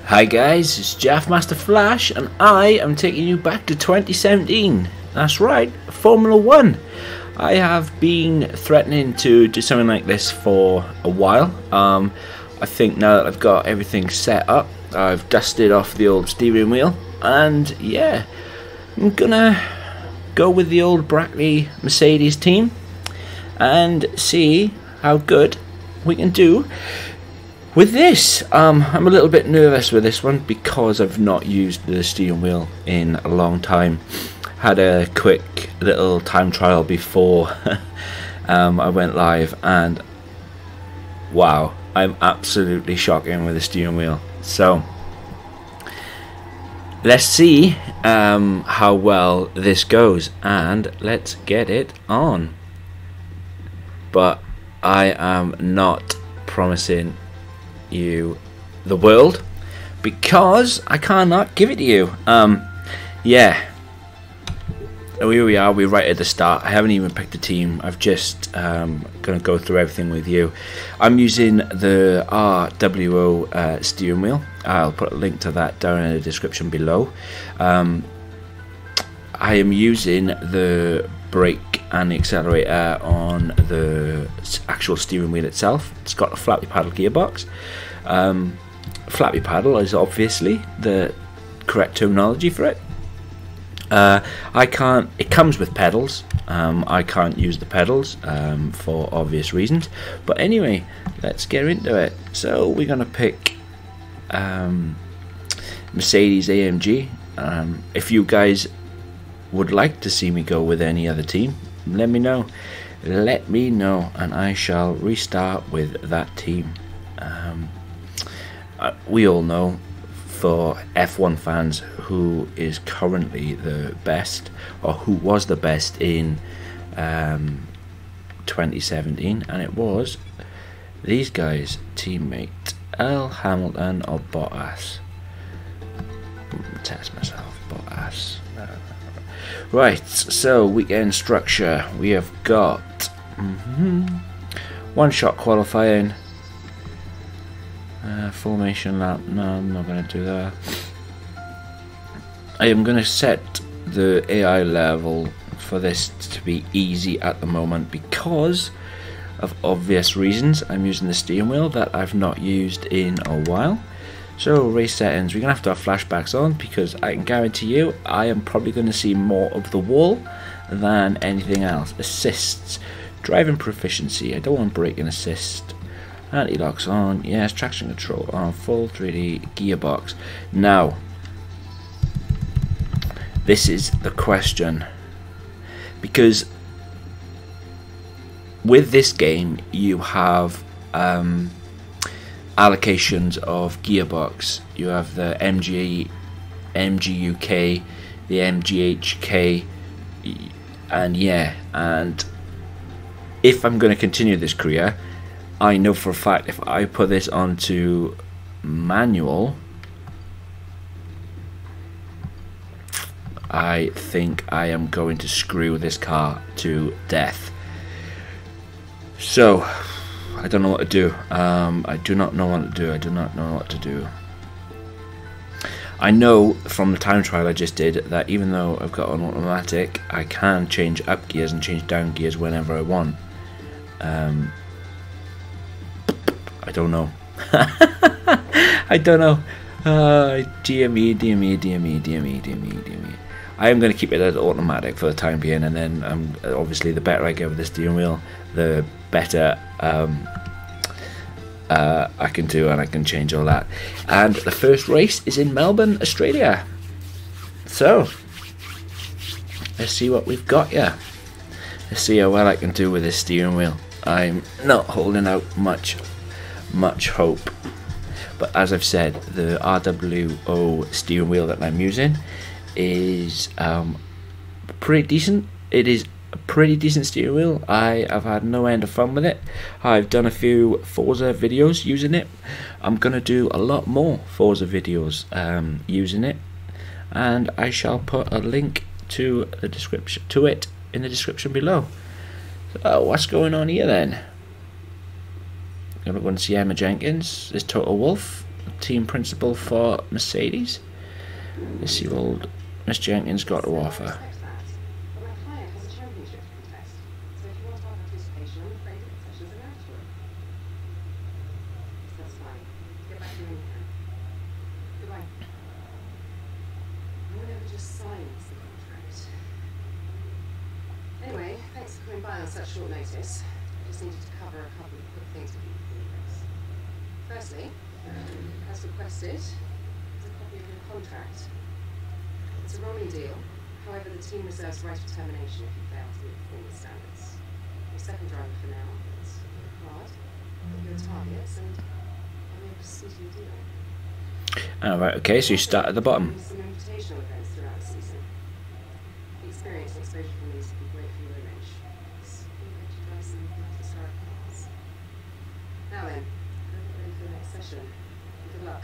Hi guys, it's Jeff Master Flash and I am taking you back to 2017. That's right, Formula 1. I have been threatening to do something like this for a while. I think now that I've got everything set up, I've dusted off the old steering wheel, and yeah, I'm gonna go with the old Brackley Mercedes team and see how good we can do with this. I'm a little bit nervous with this one because I've not used the steering wheel in a long time. Had a quick little time trial before I went live, and wow, I'm absolutely shocking with the steering wheel. So let's see how well this goes, and let's get it on. But I am not promising you the world because I cannot give it to you. Yeah, here we are, we're right at the start. I haven't even picked a team. I've just gonna go through everything with you. I'm using the RWO steering wheel. I'll put a link to that down in the description below. I am using the brake and the accelerator on the actual steering wheel itself. It's got a flappy paddle gearbox. Flappy paddle is obviously the correct terminology for it. It comes with pedals. I can't use the pedals for obvious reasons, but anyway, let's get into it. So we're gonna pick Mercedes AMG. If you guys would like to see me go with any other team, let me know, and I shall restart with that team. We all know, for F1 fans, who is currently the best, or who was the best in 2017, and it was these guys, teammate Earl Hamilton or Bottas. Test myself, Bottas. Right, so weekend structure. We have got one shot qualifying, formation lap. No, I'm not going to do that. I am going to set the AI level for this to be easy at the moment because of obvious reasons. I'm using the steering wheel that I've not used in a while. So race settings, we're going to have flashbacks on because I can guarantee you I am probably going to see more of the wall than anything else. Assists, driving proficiency, I don't want braking assist. Anti-locks on, yes, traction control on, full 3D gearbox. Now, this is the question, because with this game you have allocations of gearbox. You have the MGUK, the MGHK, and yeah, and if I'm going to continue this career, I know for a fact if I put this onto manual, I think I am going to screw this car to death. So I don't know what to do. I do not know what to do. I do not know what to do. I know from the time trial I just did that even though I've got an automatic, I can change up gears and change down gears whenever I want. I don't know. I don't know. Dear me, dear me, dear me, dear me, dear me, dear me. I am going to keep it as automatic for the time being, and then obviously the better I get with the steering wheel, the better I can do, and I can change all that. And the first race is in Melbourne, Australia. So let's see what we've got here. Let's see how well I can do with this steering wheel. I'm not holding out much hope, but as I've said, the RWO steering wheel that I'm using is pretty decent. It is a pretty decent steering wheel. I have had no end of fun with it. I've done a few Forza videos using it. I'm gonna do a lot more Forza videos using it, and I shall put a link to the description to it in the description below. So what's going on here then? Gonna go and see Emma Jenkins. There's Toto Wolff. team principal for Mercedes. Let's see what old Miss Jenkins got to offer. Anyway, thanks for coming by on such short notice. I just needed to cover a couple of quick things with you before the race. Firstly, as requested, is a copy of your contract. It's a rolling deal. However, the team reserves the right of termination if you fail to meet performance standards. You're second driver for now. It's hard. Your targets, and I'll be able to see to your deal. Alright, okay, so you start at the bottom. Some invitational events throughout the season. The experience and exposure from these would be great for your image. So you get to drive some nice historic cars. Now then, go get ready for the next session. Good luck.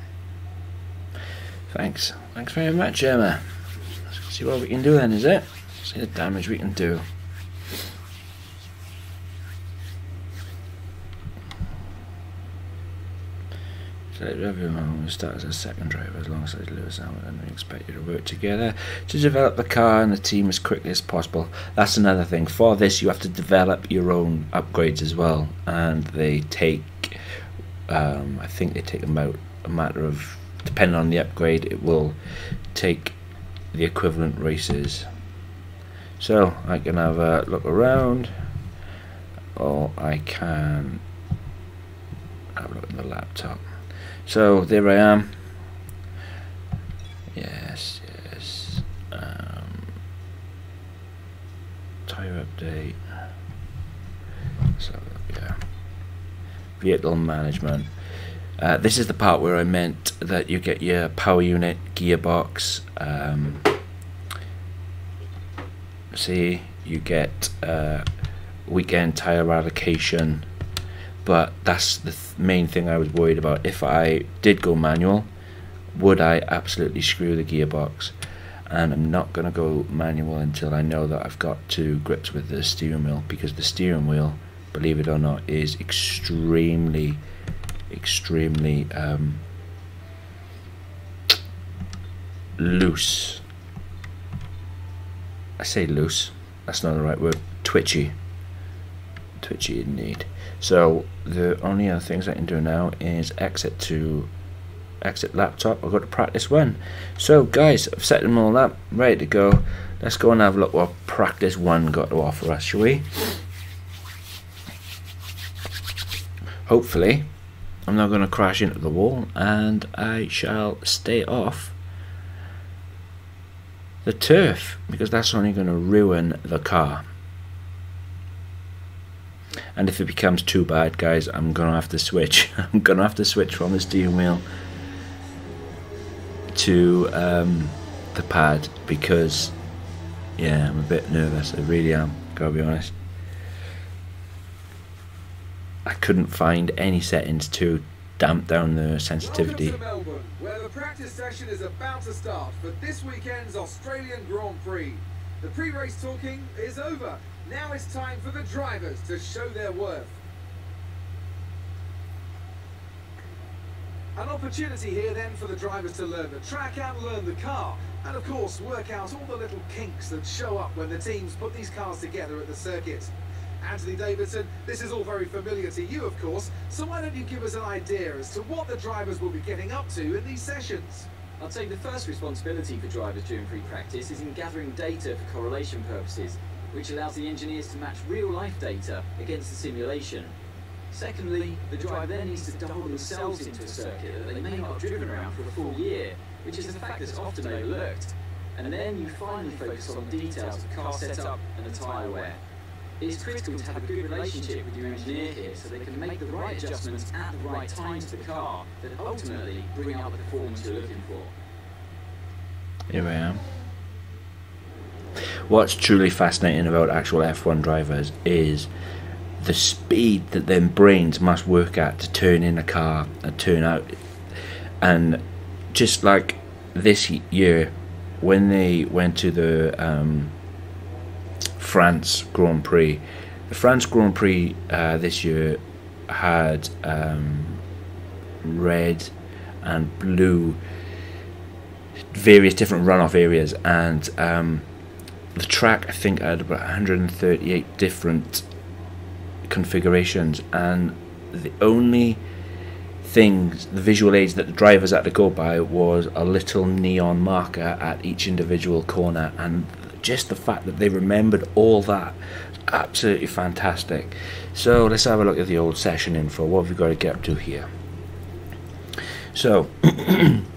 Thanks. Thanks very much, Emma. Let's see what we can do then, is it? See the damage we can do. So everyone will start as a second driver alongside Lewis Hamilton. We expect you to work together to develop the car and the team as quickly as possible. That's another thing. For this, you have to develop your own upgrades as well, and they take, I think they take about a matter of, depending on the upgrade, it will take the equivalent races. So I can have a look around, or I can have a look at the laptop. So there I am. Yes. Tire update. So yeah. Vehicle management. This is the part where I meant that you get your power unit, gearbox. See, you get weekend tire allocation. But that's the main thing I was worried about. If I did go manual, would I absolutely screw the gearbox? And I'm not going to go manual until I know that I've got to grips with the steering wheel, because the steering wheel, believe it or not, is extremely loose. I say loose, that's not the right word. Twitchy indeed. So the only other things I can do now is exit laptop. I've got to practice one. So guys, I've set them all up, ready to go. Let's go and have a look what practice one got to offer us, shall we? Hopefully I'm not going to crash into the wall, and I shall stay off the turf, because that's only going to ruin the car. And if it becomes too bad, guys, I'm gonna have to switch. I'm gonna have to switch from the steering wheel to the pad, because yeah, I'm a bit nervous. I really am, gotta be honest. I couldn't find any settings to damp down the sensitivity. Welcome to Melbourne, where the practice session is about to start for this weekend's Australian Grand Prix. The pre-race talking is over. Now it's time for the drivers to show their worth. An opportunity here then for the drivers to learn the track and learn the car, and of course work out all the little kinks that show up when the teams put these cars together at the circuit. Anthony Davidson, this is all very familiar to you, of course, so why don't you give us an idea as to what the drivers will be getting up to in these sessions? I'd say the first responsibility for drivers during pre-practice is in gathering data for correlation purposes, which allows the engineers to match real-life data against the simulation. Secondly, the driver then needs to dial themselves into a circuit that they may not have driven around for a full year, which is a fact that's often overlooked. And then you finally focus on the details of car setup and the tyre wear. It's critical to have a good relationship with your engineer here, so they can make the right adjustments at the right time to the car that ultimately bring out the performance you're looking for. Here I am. What's truly fascinating about actual F1 drivers is the speed that their brains must work at to turn in a car and turn out. And just like this year, when they went to the France Grand Prix, the France Grand Prix this year had red and blew various different runoff areas, and the track I think had about 138 different configurations, and the only things, the visual aids that the drivers had to go by was a little neon marker at each individual corner, and just the fact that they remembered all that, absolutely fantastic. So let's have a look at the old session info. What have we got to get up to here? So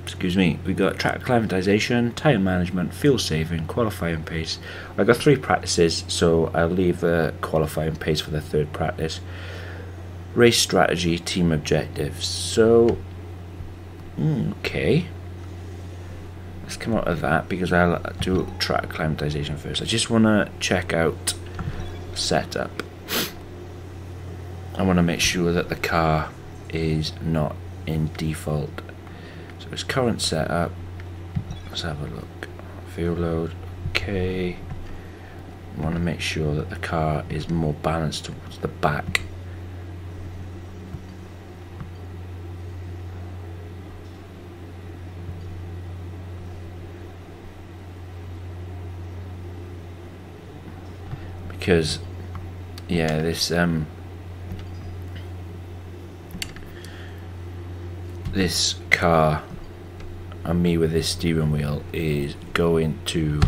excuse me, we got track acclimatization, tyre management, fuel saving, qualifying pace. I got 3 practices, so I'll leave the qualifying pace for the 3rd practice. Race strategy, team objectives. So okay, let's come out of that because I'll do track acclimatization first. I just want to check out setup. I want to make sure that the car is not in default. So its current setup, let's have a look. Fuel load, okay. I want to make sure that the car is more balanced towards the back. Because yeah, this car and me with this steering wheel is going to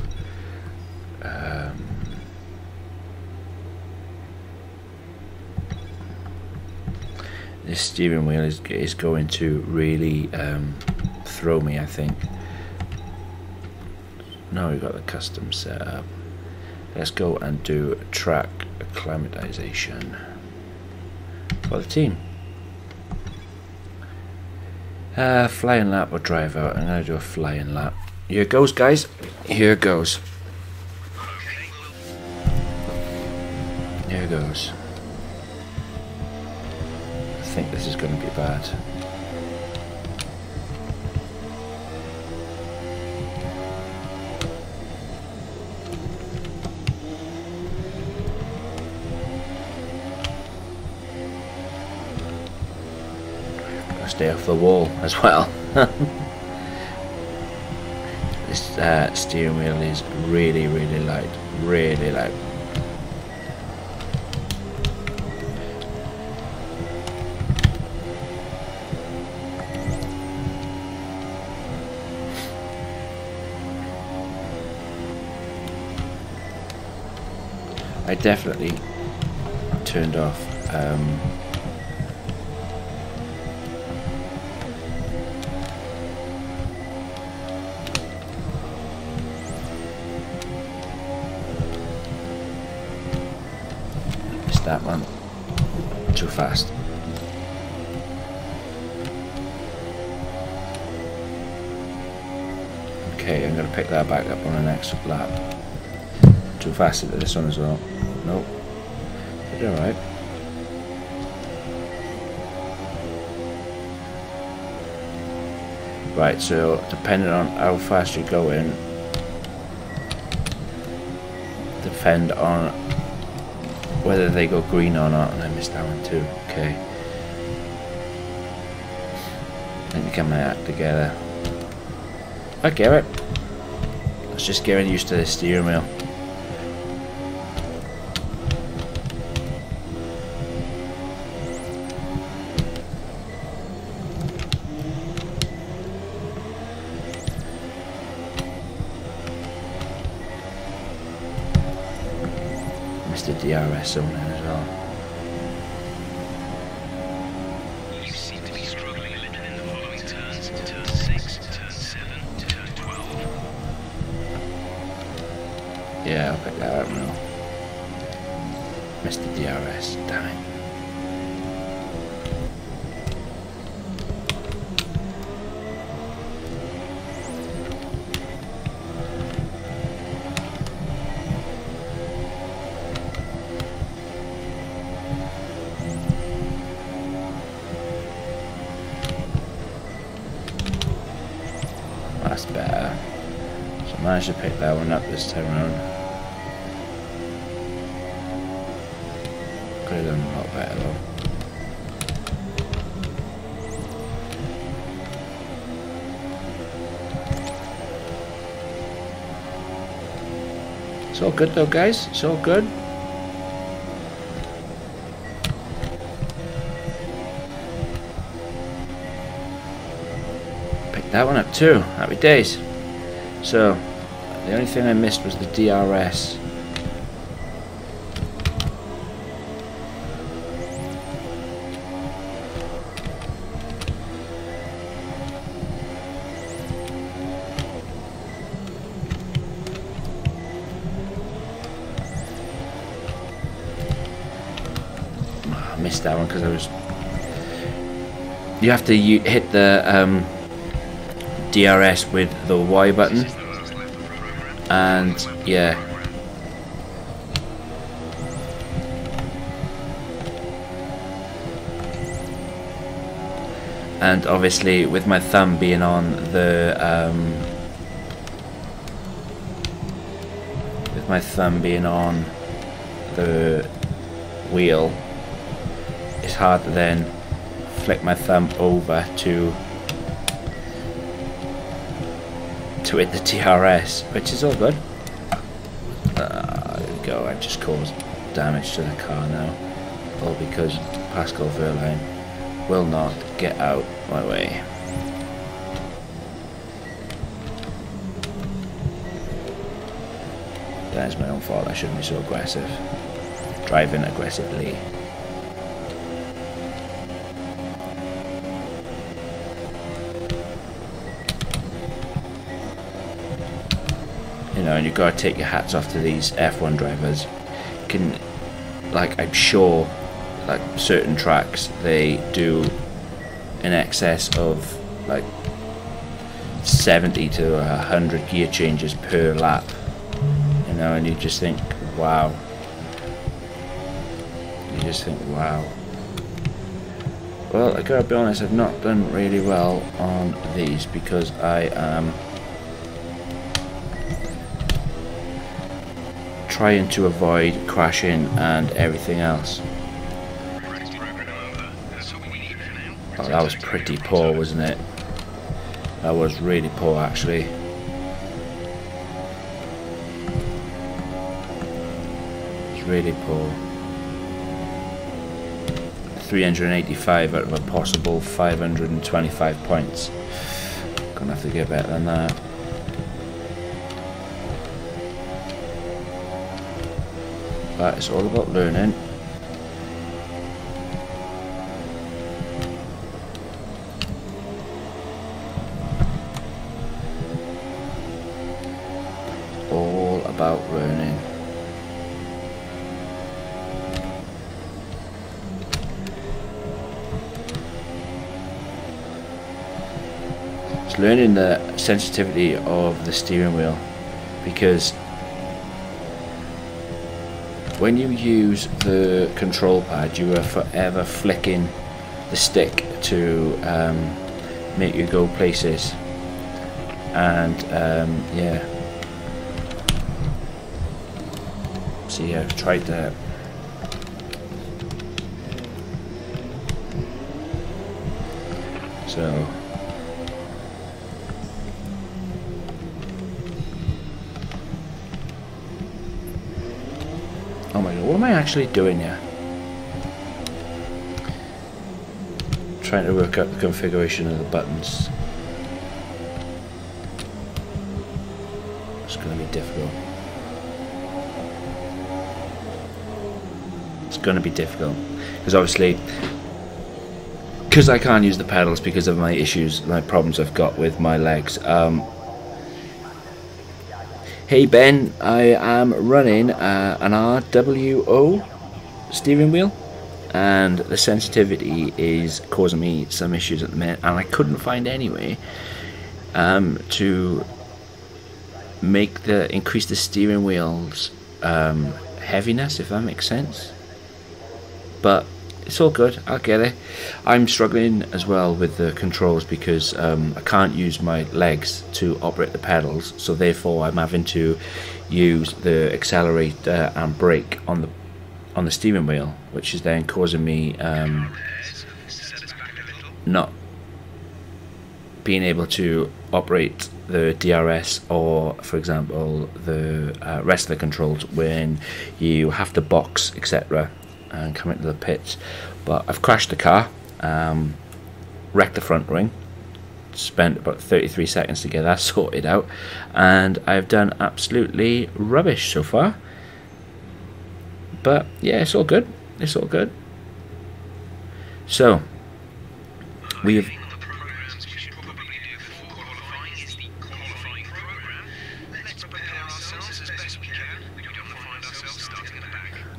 this steering wheel is going to really throw me, I think. Now we've got the custom setup. Let's go and do track acclimatization for the team. Flying lap or drive out. I'm going to do a flying lap. Here it goes, guys. Here it goes. Here it goes. I think this is going to be bad. Stay off the wall as well. This steering wheel is really light, really light. I definitely turned off that one too fast. Okay, I'm going to pick that back up on the next lap. Too fast into this one as well. Nope. Did alright. Right, so depending on how fast you go in, depend on whether they go green or not. And I missed that one too. Okay. Let me get my act together. I get it. It's just getting used to the steering wheel. The DRS zone in as well. You seem to be struggling a little in the following turns. Turn 6, turn 7, turn 12. Yeah, I'll pick that up now. Missed the DRS, damn it. That's better. So I managed to pick that one up this time around. Could have done a lot better though. It's all good though, guys. It's all good. Picked that one up too. Happy days. So, the only thing I missed was the DRS. I missed that one because I was... You have to hit the DRS with the Y button. And yeah, and obviously with my thumb being on the wheel, it's hard to then flick my thumb over to hit the DRS, which is all good. There we go. I've just caused damage to the car now, all because Pascal Wehrlein will not get out my way. That's my own fault. I shouldn't be so aggressive, driving aggressively. You know, and you've got to take your hats off to these F1 drivers. Can, like, I'm sure, like certain tracks, they do in excess of like 70 to 100 gear changes per lap. You know, and you just think, wow. You just think, wow. Well, I gotta be honest, I've not done really well on these because I am trying to avoid crashing and everything else. Oh, that was pretty poor, wasn't it? That was really poor, actually. It's really poor. 385 out of a possible 525 points. Gonna have to get better than that. But it's all about learning. All about learning. It's learning the sensitivity of the steering wheel, because when you use the control pad, you are forever flicking the stick to make you go places, and yeah. See, I've tried that. So. Oh my god, what am I actually doing here? Trying to work out the configuration of the buttons. It's going to be difficult. It's going to be difficult. Because obviously, because I can't use the pedals because of my issues, my problems I've got with my legs. Hey Ben, I am running an RWO steering wheel, and the sensitivity is causing me some issues at the minute, and I couldn't find any way to increase the steering wheel's heaviness, if that makes sense. But it's all good, I'll get it. I'm struggling as well with the controls because I can't use my legs to operate the pedals, so therefore I'm having to use the accelerator and brake on the steering wheel, which is then causing me not being able to operate the DRS or, for example, the rest of the controls when you have to box, etc., and come into the pits. But I've crashed the car, wrecked the front wing, spent about 33 seconds to get that sorted out, and I've done absolutely rubbish so far. But yeah, it's all good. It's all good. So we've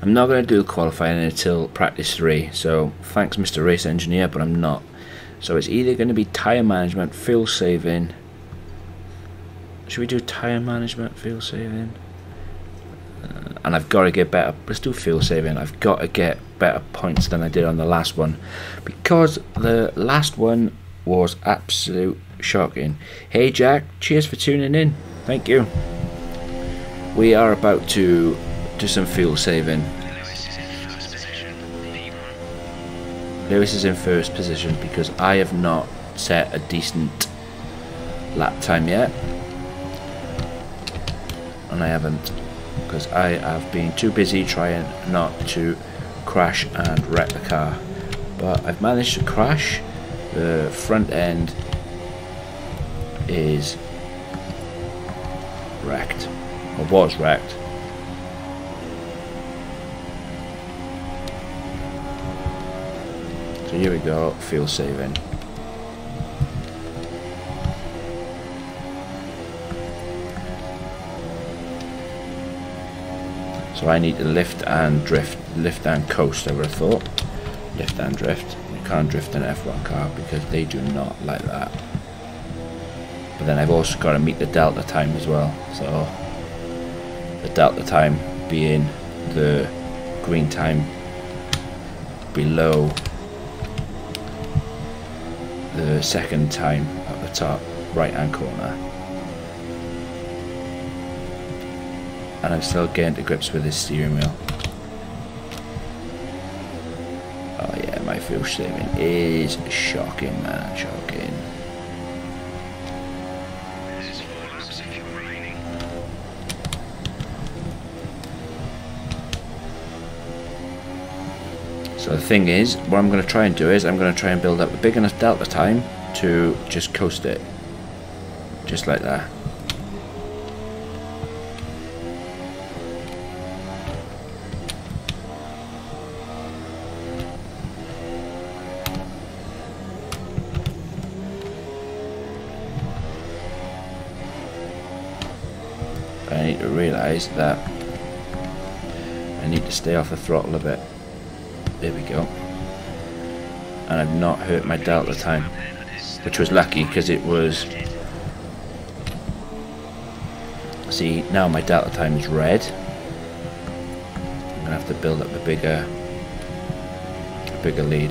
I'm not going to do qualifying until practice 3, so thanks Mr. Race Engineer, but I'm not. So it's either going to be tyre management, fuel saving. Should we do tyre management, fuel saving? And I've got to get better. Let's do fuel saving. I've got to get better points than I did on the last one, because the last one was absolute shocking. Hey Jack, cheers for tuning in. Thank you. We are about to do some fuel saving. Lewis is in first position because I have not set a decent lap time yet, and I haven't, because I have been too busy trying not to crash and wreck the car. But I've managed to crash. The front end is wrecked, or was wrecked. So here we go, fuel saving. So I need to lift and drift, lift and coast, I would have thought. Lift and drift. You can't drift an F1 car because they do not like that. But then I've also got to meet the delta time as well. So the delta time being the green time below the second time at the top right hand corner. And I'm still getting to grips with this steering wheel. Oh yeah, my fuel saving is shocking, man, shocking. So the thing is, what I'm going to try and do is I'm going to try and build up a big enough delta time to just coast it, just like that. I need to realise that I need to stay off the throttle a bit. There we go. And I've not hurt my delta time, which was lucky because it was... See, now my delta time is red. I'm gonna have to build up a bigger lead.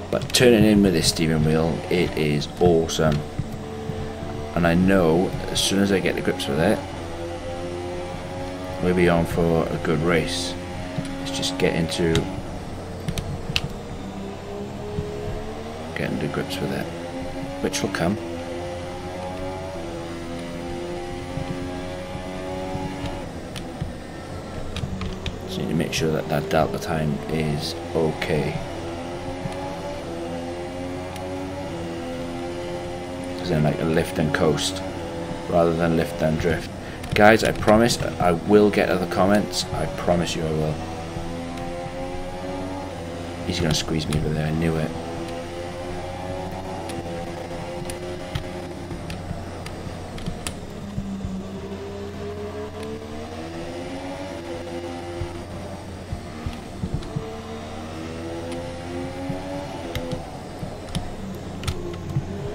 But turning in with this steering wheel, it is awesome. And I know as soon as I get to grips with it, we'll be on for a good race. Let's just get into getting to grips with it, which will come. Just need to make sure that that delta time is okay. Because then I can lift and coast rather than lift and drift. Guys, I promise I will get to the comments. I promise you I will. He's going to squeeze me over there. I knew it.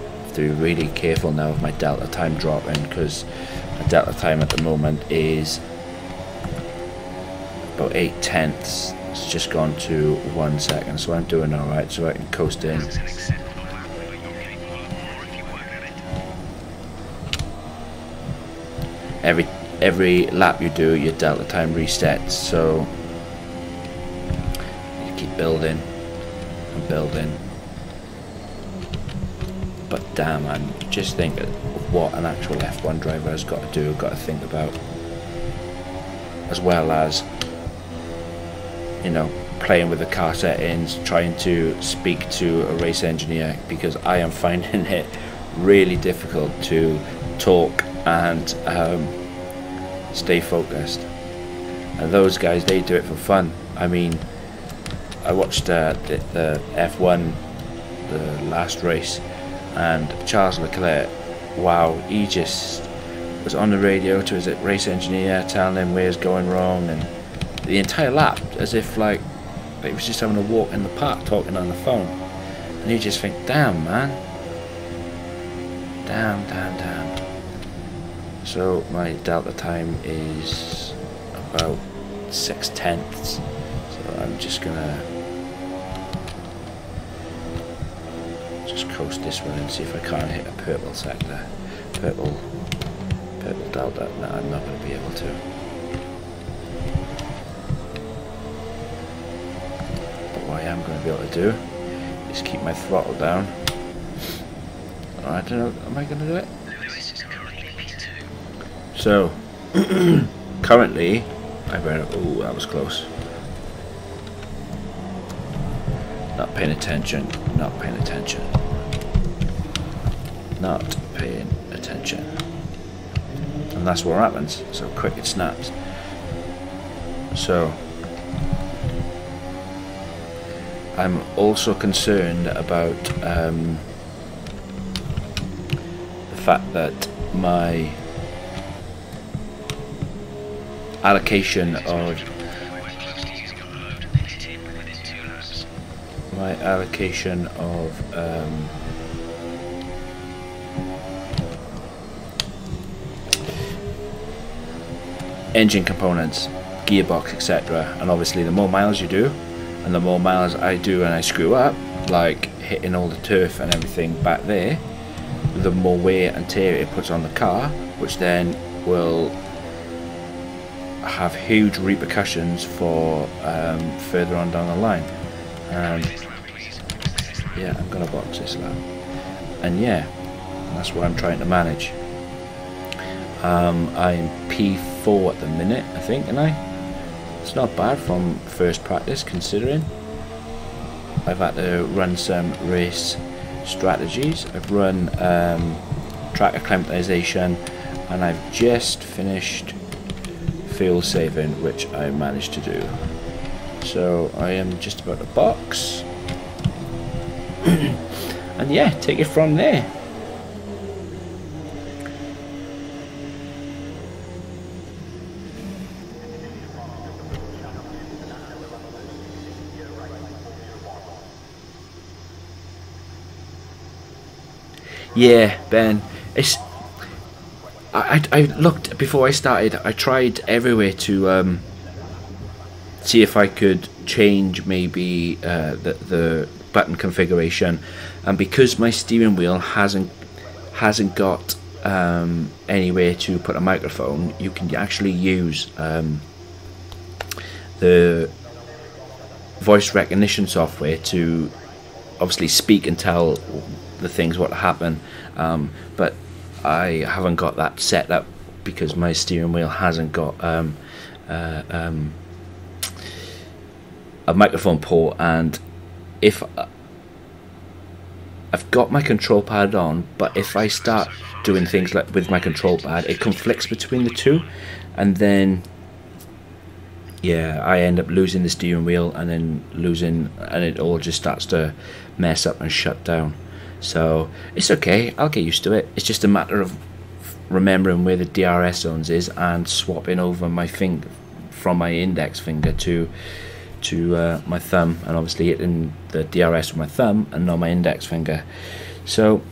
I have to be really careful now of my delta time dropping, because my delta time at the moment is about 8/10. It's just gone to 1 second, so I'm doing alright, so I can coast in. Every lap you do, your delta time resets, so you keep building and building. But damn, man, just think of what an actual F1 driver has got to do, got to think about, as well as, you know, playing with the car settings, trying to speak to a race engineer, because I am finding it really difficult to talk and stay focused. And those guys, they do it for fun. I mean, I watched the F1, the last race, and Charles Leclerc, wow, he just was on the radio to his race engineer telling him where he's going wrong, and the entire lap, as if like he was just having a walk in the park talking on the phone. And you just think, damn, man, damn. So my delta time is about 6/10, so I'm just gonna just coast this one and see if I can't hit a purple sector, purple delta. No, I'm not going to be able to. But what I am going to be able to do is keep my throttle down. I don't know, am I going to do it? So, currently, I better, oh, that was close. Not paying attention, not paying attention. Not paying attention. And that's what happens, so quick it snaps. So, I'm also concerned about the fact that my allocation of engine components, gearbox, etc. And obviously the more miles you do, and the more miles I do and I screw up, like hitting all the turf and everything back there, the more wear and tear it puts on the car, which then will have huge repercussions for further on down the line. Yeah, I'm gonna box this lap, and yeah, that's what I'm trying to manage. I'm P4 at the minute, I think, and it's not bad from first practice, considering I've had to run some race strategies. I've run track acclimatization, and I've just finished fuel saving, which I managed to do. So I am just about to box and yeah, take it from there. Yeah, Ben, it's I looked before I started. I tried everywhere to see if I could change maybe the button configuration, and because my steering wheel hasn't got anywhere to put a microphone, you can actually use the voice recognition software to obviously speak and tell the things what happen, but I haven't got that set up because my steering wheel hasn't got a microphone port, and if I've got my control pad on, but if I start doing things like with my control pad, it conflicts between the two, and then yeah, I end up losing the steering wheel and then and it all just starts to mess up and shut down. So it's okay, I'll get used to it. It's just a matter of remembering where the DRS zones is and swapping over my finger from my index finger to my thumb, and obviously hitting the DRS with my thumb and not my index finger. So,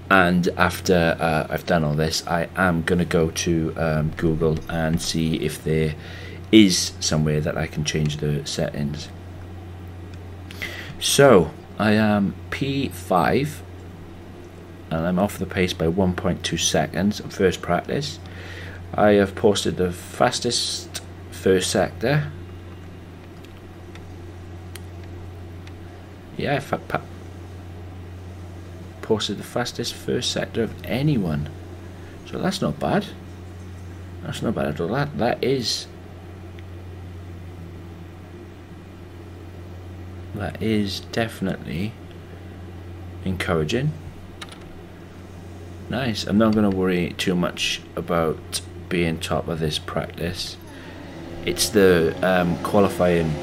and after I've done all this, I am going to go to Google and see if there is somewhere that I can change the settings. So I am P5 and I'm off the pace by 1.2 seconds at first practice. I have posted the fastest first sector, Yeah, in fact, posted the fastest first sector of anyone. So that's not bad. That's not bad at all. That is definitely encouraging. Nice. I'm not going to worry too much about being top of this practice. It's the qualifying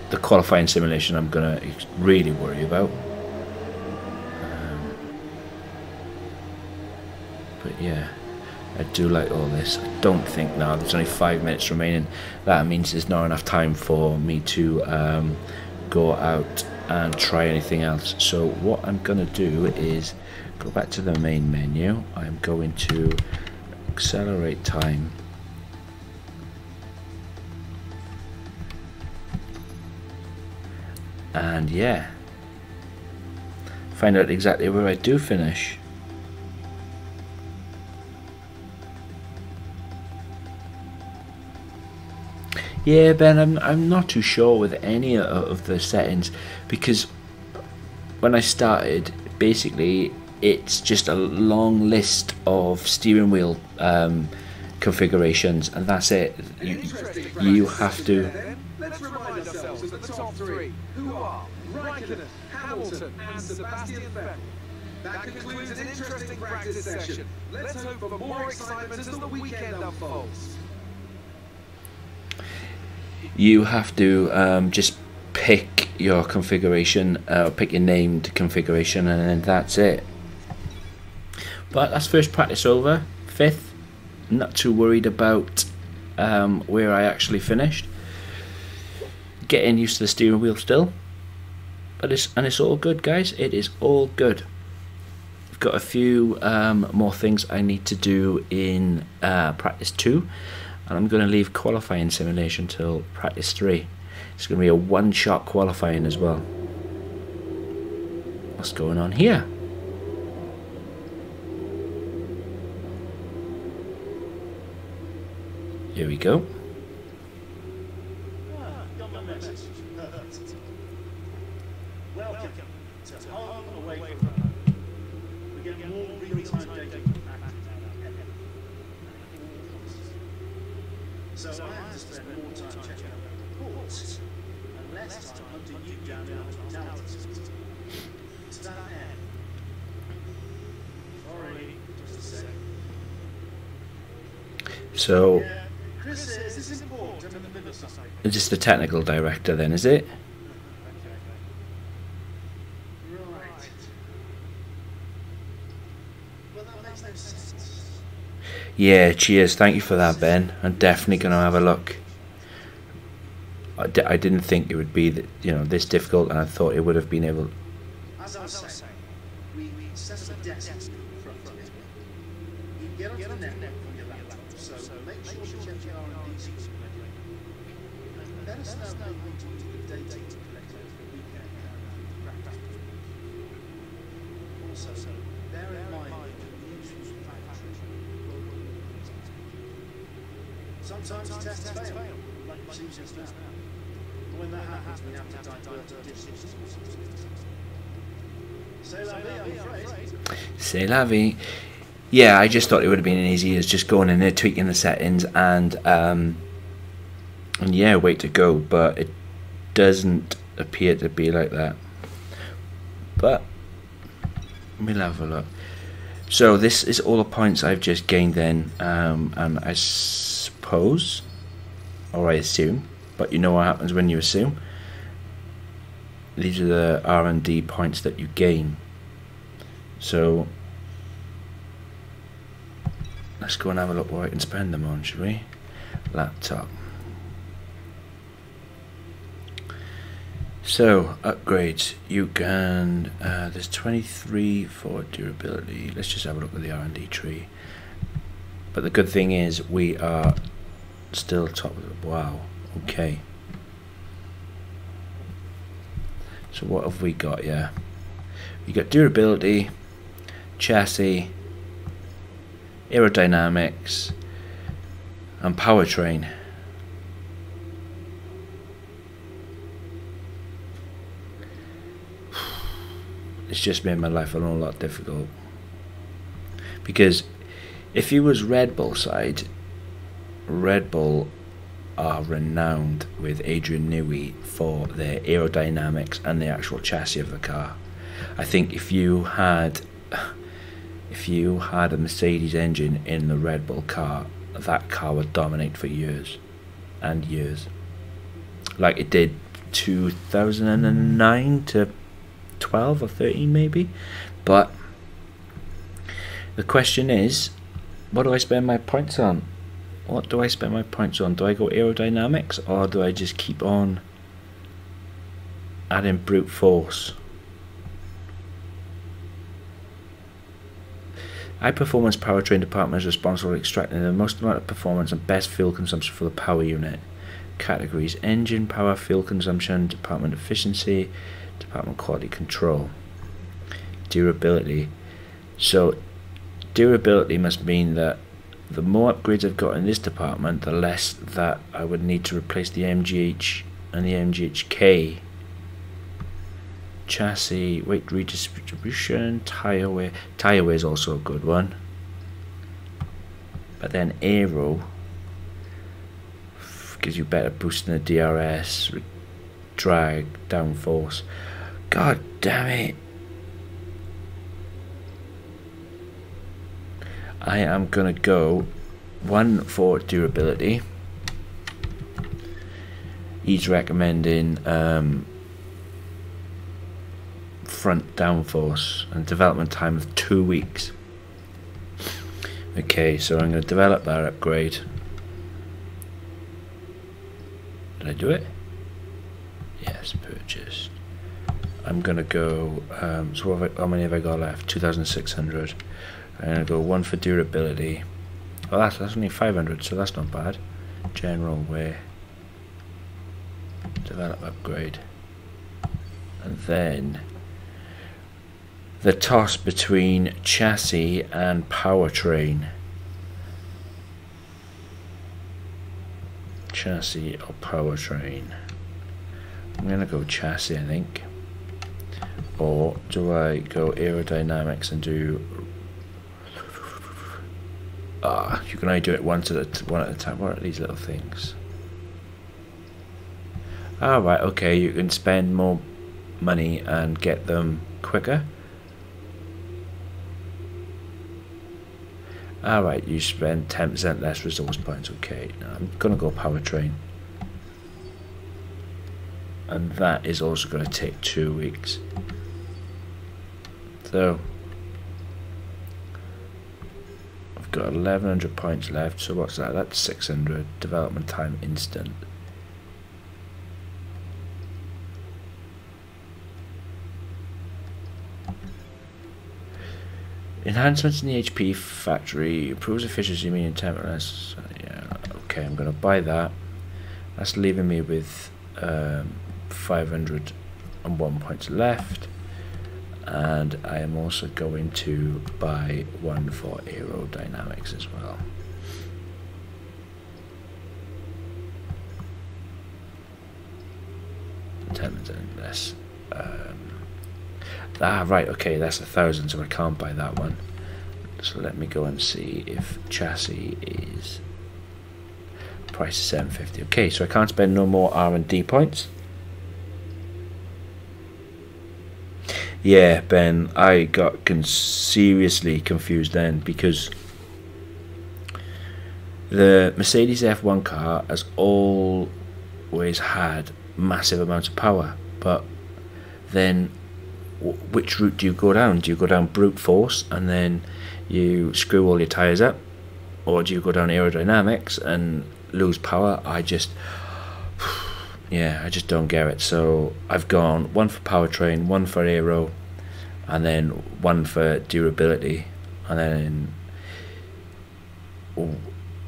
the qualifying simulation I'm going to really worry about. But yeah, I do like all this. I don't think now there's only 5 minutes remaining. That means there's not enough time for me to go out and try anything else. So what I'm going to do is go back to the main menu. I'm going to accelerate time. And yeah, find out exactly where I do finish. Yeah, Ben, I'm not too sure with any of the settings, because when I started, basically it's just a long list of steering wheel configurations, and that's it. You have to. Let's remind ourselves of the top three, who are Raikkonen, Hamilton and Sebastian Vettel. That concludes an interesting practice session. Let's hope for more excitement as the weekend unfolds. You have to just pick your configuration, pick your named configuration, and then that's it. But that's first practice over. Fifth, not too worried about where I actually finished. Getting used to the steering wheel still, but it's all good, guys. It is all good. I've got a few more things I need to do in practice 2, and I'm going to leave qualifying simulation till practice 3. It's going to be a one-shot qualifying as well. What's going on here? Here we go. Welcome to home away from home. We get more real-time data from so I have to spend more time checking out reports and less time hunting you down in hospitality systems. To that end, sorry, just a second. So, Chris says it's important in the middle of something. it's just the technical director then, is it? Right. Well, that makes no sense. Yeah, cheers. Thank you for that, Ben. I'm definitely going to have a look. I didn't think it would be this difficult, and I thought it would have been able. As I was saying, we set up a desk in front of it. You can get onto the network from your laptop, so make sure you check your R&D system. And let us know how you want to use the data to collect over the weekend and practice. Also, bear in mind the usual factory. Sometimes tests fail, like you see just now. When that happens, we have to divert to distance. C'est la vie, I'm afraid. C'est la vie. Yeah, I just thought it would have been as easy as just going in there, tweaking the settings, and yeah, wait to go. But it doesn't appear to be like that. But we'll have a look. So this is all the points I've just gained then, and I suppose, or I assume, but you know what happens when you assume. These are the R&D points that you gain. So let's go and have a look what I can spend them on, shall we? Laptop. So upgrades, you can there's 23 for durability. Let's just have a look at the R&D tree. But the good thing is we are still top of the, wow, okay. So what have we got? Yeah, we got durability, chassis, aerodynamics, and powertrain. it's just made my life a whole lot difficult. Because if you was Red Bull side, Red Bull are renowned with Adrian Newey for their aerodynamics and the actual chassis of the car. I think if you had a Mercedes engine in the Red Bull car, that car would dominate for years and years, like it did 2009 to 12 or 13 maybe. But the question is, what do I spend my points on? What do I spend my points on? Do I go aerodynamics, or do I just keep on adding brute force? High performance powertrain department is responsible for extracting the most amount of performance and best fuel consumption for the power unit. Categories: engine power, fuel consumption, department efficiency, department quality control. Durability. So durability must mean that the more upgrades I've got in this department, the less that I would need to replace the MGH and the MGHK. Chassis, weight redistribution, tyre wear. Tyre wear is also a good one. But then aero gives you better boost in the DRS, drag, downforce. God damn it. I am gonna go 1 for durability. He's recommending front downforce and development time of 2 weeks. Okay, so I'm going to develop that upgrade. Did I do it? Yes, purchased. I'm going to go, so how many have I got left? 2,600. I'm going to go 1 for durability. Oh, that's only 500, so that's not bad. General wear. Develop upgrade. And then the toss between chassis and powertrain. Chassis or powertrain? I'm going to go chassis, I think. Or do I go aerodynamics and do... you can only do it one at a time. What are these little things? Alright, okay, you can spend more money and get them quicker. Alright, you spend 10% less resource points. Okay, now I'm gonna go powertrain. And that is also gonna take 2 weeks. So I've got 1100 points left, so what's that? That's 600. Development time instant. Enhancements in the HP factory, improves efficiency, medium temperatures. Yeah, okay, I'm going to buy that. That's leaving me with 501 points left. And I am also going to buy 1 for aerodynamics as well. Less. Right, okay, that's 1,000, so I can't buy that one. So let me go and see if chassis is price is 750. Okay, so I can't spend no more R&D points. Yeah, Ben, I got seriously confused then, because the Mercedes F1 car has always had massive amounts of power, but then which route do you go down? Do you go down brute force and then you screw all your tyres up, or do you go down aerodynamics and lose power? I just don't get it. So I've gone 1 for powertrain, 1 for aero, and then 1 for durability, and then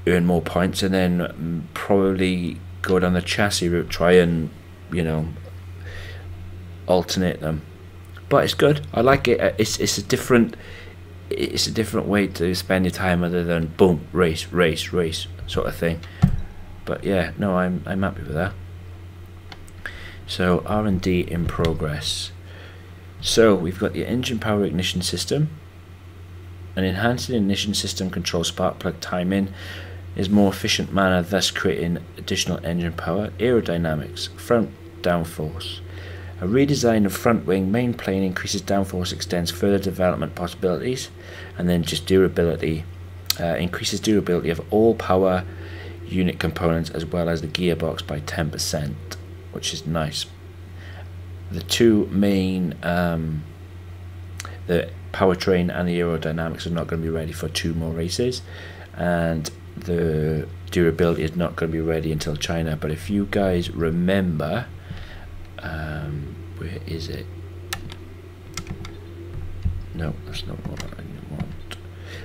earn more points, and then probably go down the chassis route, try and, you know, alternate them. But it's good. I like it. It's a different way to spend your time, other than boom, race sort of thing. But yeah, no, I'm happy with that. So R&D in progress. So we've got the engine power ignition system. An enhanced ignition system controls spark plug timing is more efficient manner, thus creating additional engine power. Aerodynamics, front downforce. A redesign of front wing main plane increases downforce, extends further development possibilities, and then just durability, increases durability of all power unit components as well as the gearbox by 10%, which is nice. The two main, the powertrain and the aerodynamics are not going to be ready for 2 more races, and the durability is not going to be ready until China. But if you guys remember, where is it? No, that's not what I want.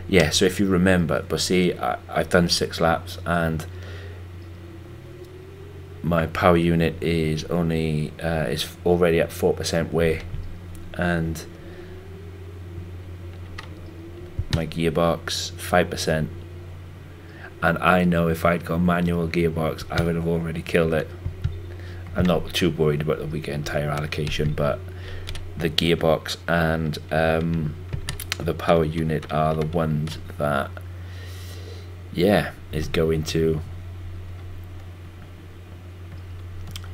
Yeah, so if you remember, but see, I've done 6 laps and my power unit is only is already at 4% weigh, and my gearbox 5%, and I know if I'd got a manual gearbox I would have already killed it. I'm not too worried about the weekend tyre allocation, but the gearbox and the power unit are the ones that, yeah, is going to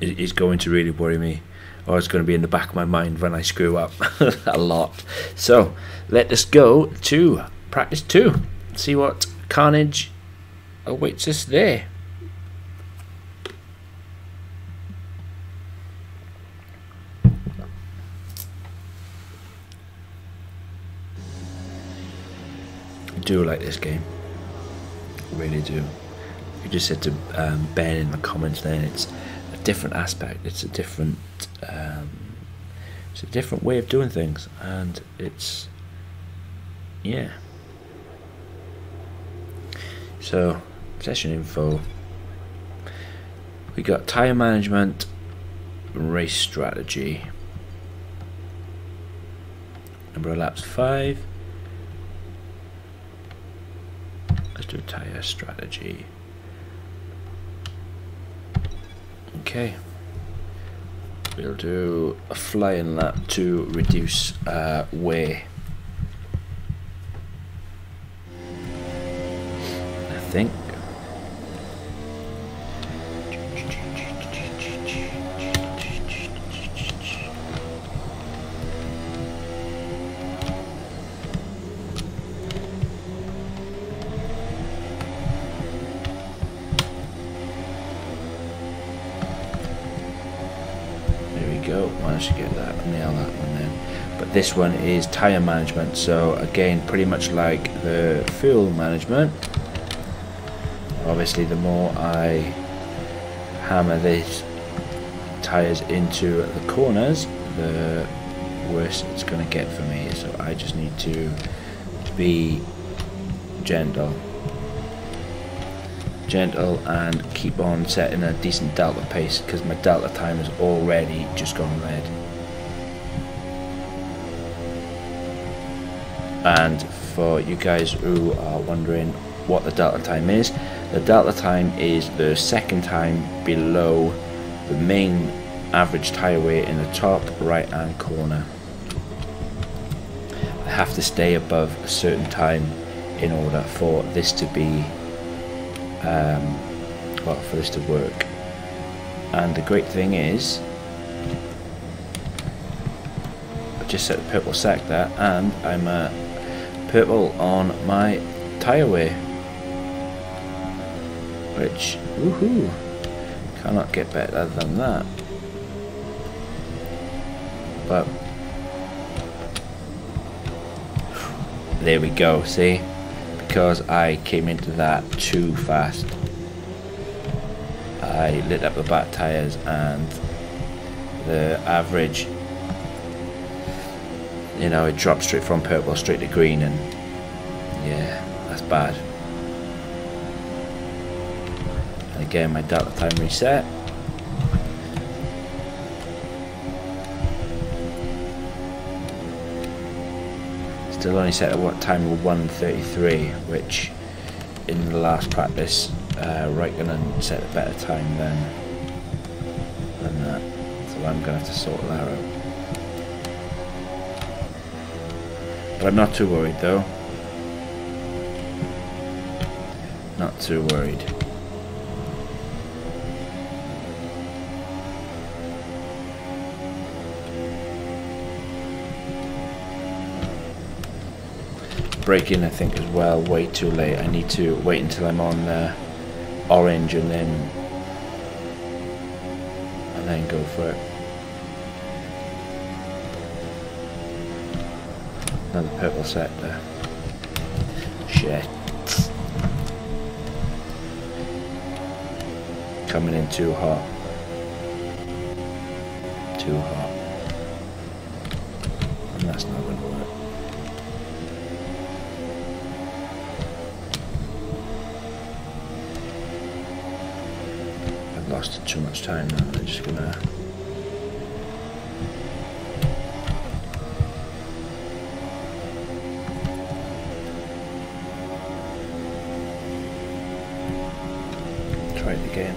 really worry me, or it's going to be in the back of my mind when I screw up a lot. So let us go to practice 2, see what carnage awaits us there. I do like this game, really do. You just said to Ben in the comments then, it's a different aspect, it's a different way of doing things, and it's, yeah. So session info, we got tyre management, race strategy, number of laps 5. Let's do tyre strategy. Okay, we'll do a flying lap to reduce weigh. I think. Managed to get that, nail that one then. But this one is tyre management, so again pretty much like the fuel management. Obviously the more I hammer these tyres into the corners, the worse it's going to get for me, so I just need to be gentle and keep on setting a decent delta pace, because my delta time has already just gone red. And for you guys who are wondering what the delta time is, the delta time is the second time below the main average tyre weight in the top right hand corner. I have to stay above a certain time in order for this to be for this to work. And the great thing is, I just set the purple sector and I'm purple on my tyre weigh, which, woohoo, cannot get better than that. But there we go, see, because I came into that too fast. I lit up the back tyres and the average, you know, it dropped straight from purple straight to green, and yeah, that's bad. And again, my delta time reset. Still only set at what time of 1:33, which in the last practice Raikkonen set a better time than that, so I'm gonna have to sort that out. But I'm not too worried though. Not too worried. Braking, I think, as well, way too late. I need to wait until I'm on orange and then go for it. Another purple sector. Shit. Coming in too hot. Too hot. And that's not going to work. I've lost too much time now. I'm just going to... try it again.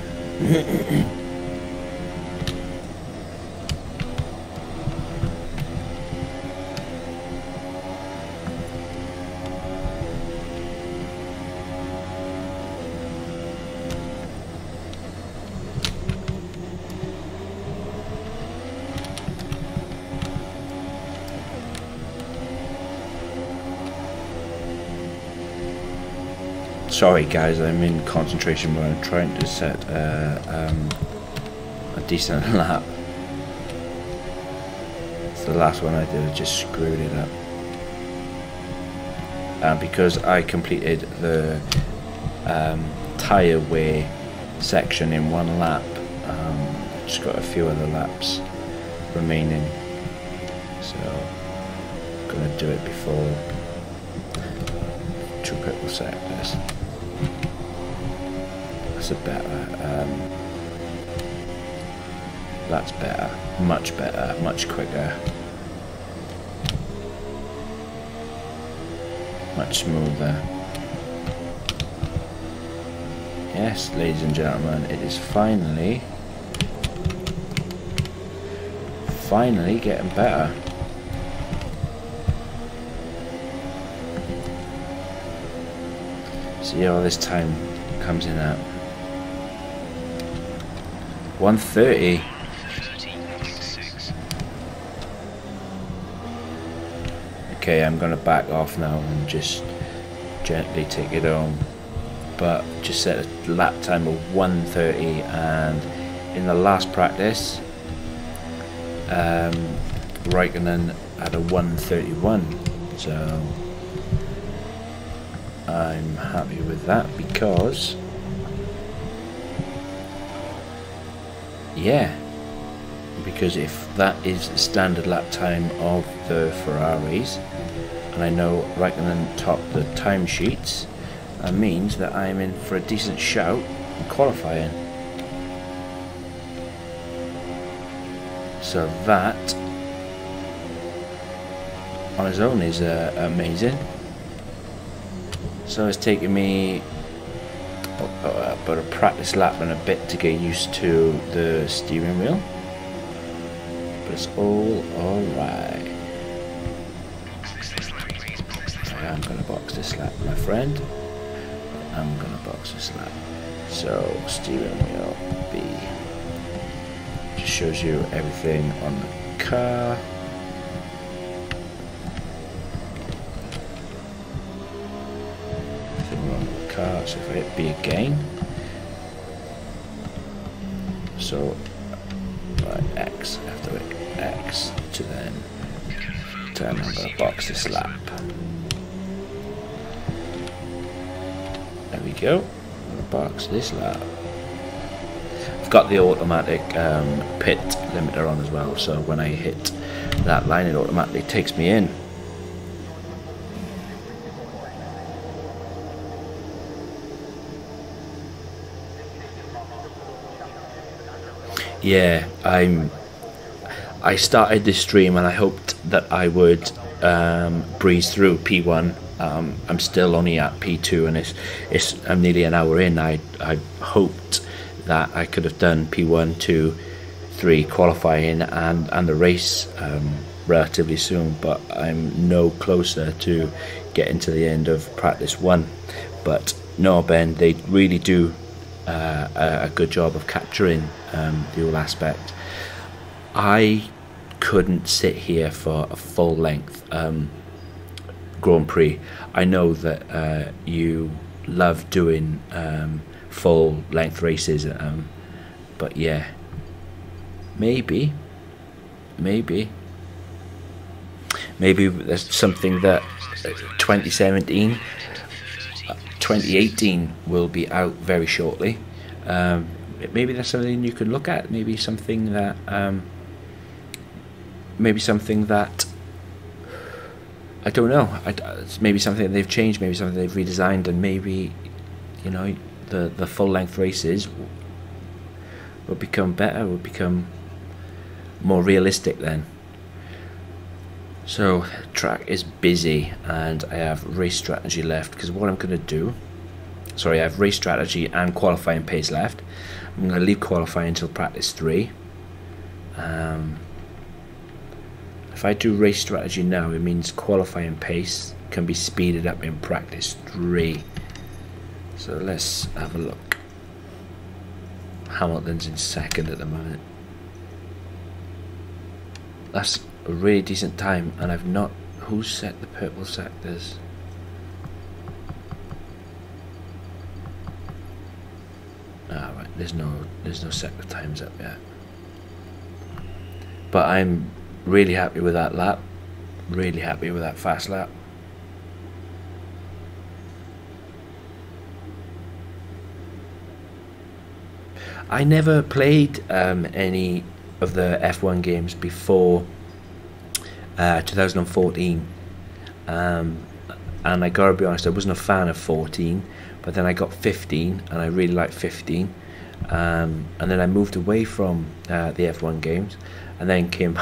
Sorry guys, I'm in concentration mode. I'm trying to set a decent lap. So the last one I did, I just screwed it up. Because I completed the tyre wear section in one lap, just got a few other laps remaining. So I'm going to do it before 2 purple sectors. That's a better, that's better, much quicker, much smoother. Yes, ladies and gentlemen, it is finally getting better. See how this time comes in at 1:30. Okay, I'm gonna back off now and just gently take it home. But just set a lap time of 1:30, and in the last practice, Raikkonen had a 1:31. So I'm happy with that because, yeah, because if that is the standard lap time of the Ferraris, and I know Raikkonen topped the timesheets, that means that I'm in for a decent shout in qualifying. So that on its own is amazing. So it's taken me about a practice lap and a bit to get used to the steering wheel, but it's all alright. I'm going to box this lap, my friend. I'm going to box this lap. So steering wheel B just shows you everything on the car. So if I hit B again, so right, X, after X to then turn, I'm going to box this lap. There we go, I'm going to box this lap. I've got the automatic pit limiter on as well, so when I hit that line it automatically takes me in. Yeah, I started this stream and I hoped that I would breeze through P1. I'm still only at P2 and I'm nearly an hour in. I hoped that I could have done P1, 2, 3 qualifying and the race relatively soon, but I'm no closer to getting to the end of practice 1. But no, Ben, they really do a good job of capturing the all aspect. I couldn't sit here for a full length Grand Prix. I know that you love doing full length races, but yeah, maybe there's something that 2018 will be out very shortly. Maybe that's something you could look at. Maybe something that I don't know. Maybe something that they've changed, maybe something they've redesigned, and maybe, you know, the full length races will become better, will become more realistic then. So track is busy, and I have race strategy left, because what I'm going to do, I have race strategy and qualifying pace left. I'm going to leave qualifying until practice 3. If I do race strategy now, it means qualifying pace can be speeded up in practice 3. So let's have a look. Hamilton's in 2nd at the moment. That's a really decent time, and I've not... Who set the purple sectors? Ah, right, there's no sector times up yet. But I'm really happy with that lap. Really happy with that fast lap. I never played any of the F1 games before 2014, and I gotta be honest, I wasn't a fan of 14, but then I got 15 and I really liked 15, and then I moved away from the F1 games, and then came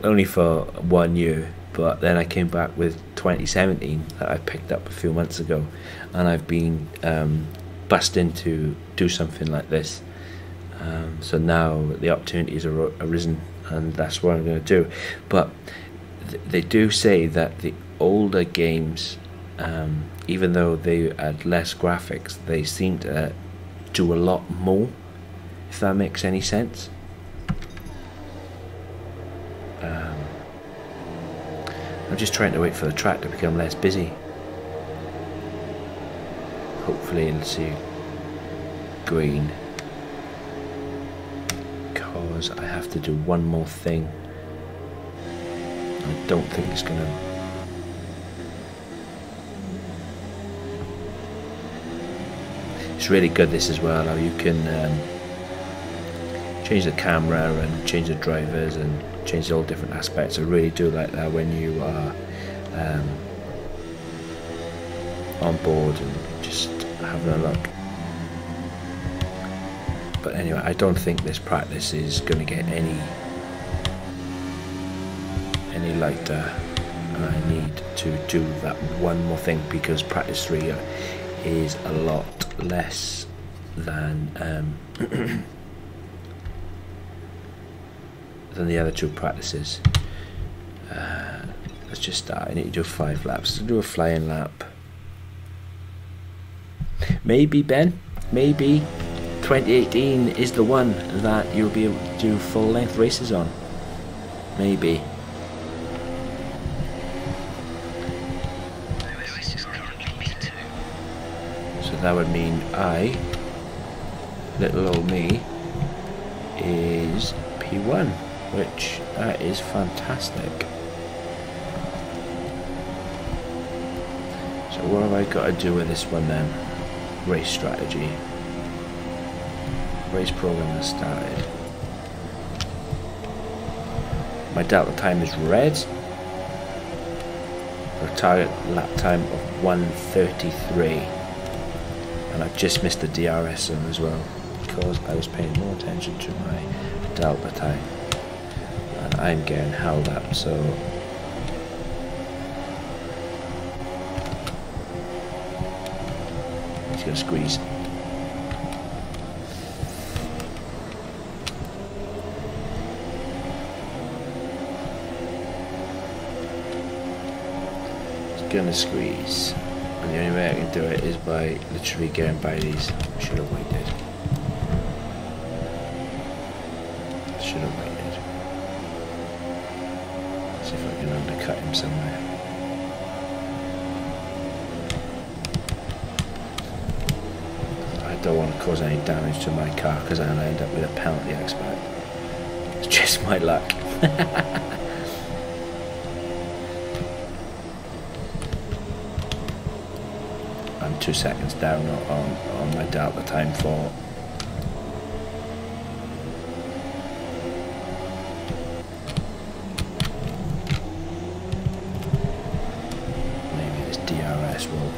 only for 1 year, but then I came back with 2017 that I picked up a few months ago, and I've been busting to do something like this. So now the opportunities are arisen, and that's what I'm going to do. But they do say that the older games, even though they had less graphics, they seem to do a lot more, if that makes any sense. I'm just trying to wait for the track to become less busy. Hopefully it'll see green, because I have to do one more thing. I don't think it's gonna... It's really good this as well, how you can change the camera and change the drivers and change all different aspects. I really do like that when you are on board and just having a look. But anyway, I don't think this practice is going to get any lighter, and I need to do that one more thing, because practice 3 is a lot less than than the other 2 practices. Let's just start. I need to do 5 laps. To do a flying lap. Maybe, Ben, maybe 2018 is the one that you'll be able to do full length races on. Maybe. So that would mean little old me, is P1, which that is fantastic. So what have I got to do with this one then? Race strategy. Race program has started. My delta time is red. A target lap time of 1:33, and I've just missed the DRS zone as well, because I was paying more attention to my delta time, and I'm getting held up. So he's gonna squeeze. gonna squeeze. And the only way I can do it is by literally getting by these. Should have waited. Should have waited. See if I can undercut him somewhere. I don't want to cause any damage to my car because I'll end up with a penalty, I expect. It's just my luck. I'm 2 seconds down on my delta time for. Maybe this DRS will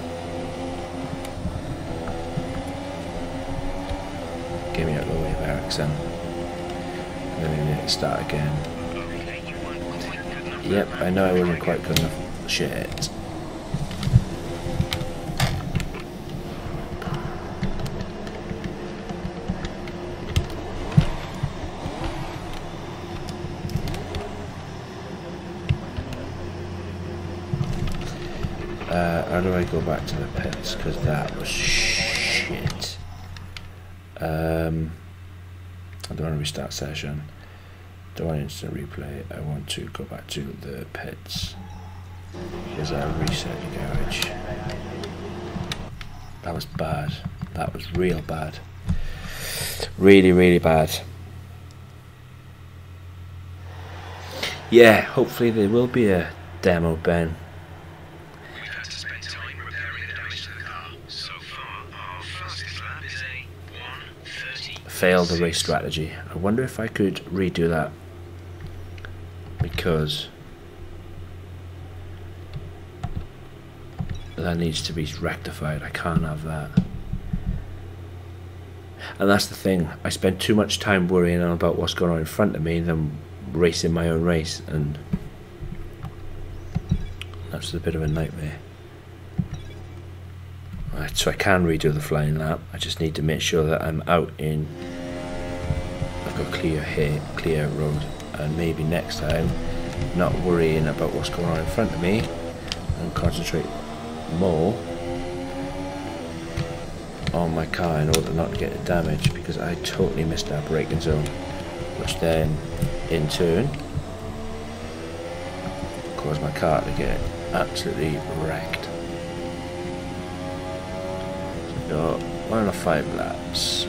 get me out of the way of Ericsson. And then maybe start again. Yep, I know I wasn't quite good enough. Shit. How do I go back to the pits? Because that was shit. I don't want to restart session. Don't want instant replay. I want to go back to the pits. Because I reset the garage. That was bad. That was real bad. Really, really bad. Yeah, hopefully there will be a demo, Ben. Failed the race strategy. I wonder if I could redo that, because that needs to be rectified. I can't have that. And that's the thing, I spend too much time worrying about what's going on in front of me than racing my own race, and that's a bit of a nightmare. Right, so I can redo the flying lap. I just need to make sure that I'm out in, I've got clear road, and maybe next time not worrying about what's going on in front of me and concentrate more on my car in order not to get damaged, because I totally missed that braking zone, which then in turn caused my car to get absolutely wrecked. So 1 of 5 laps.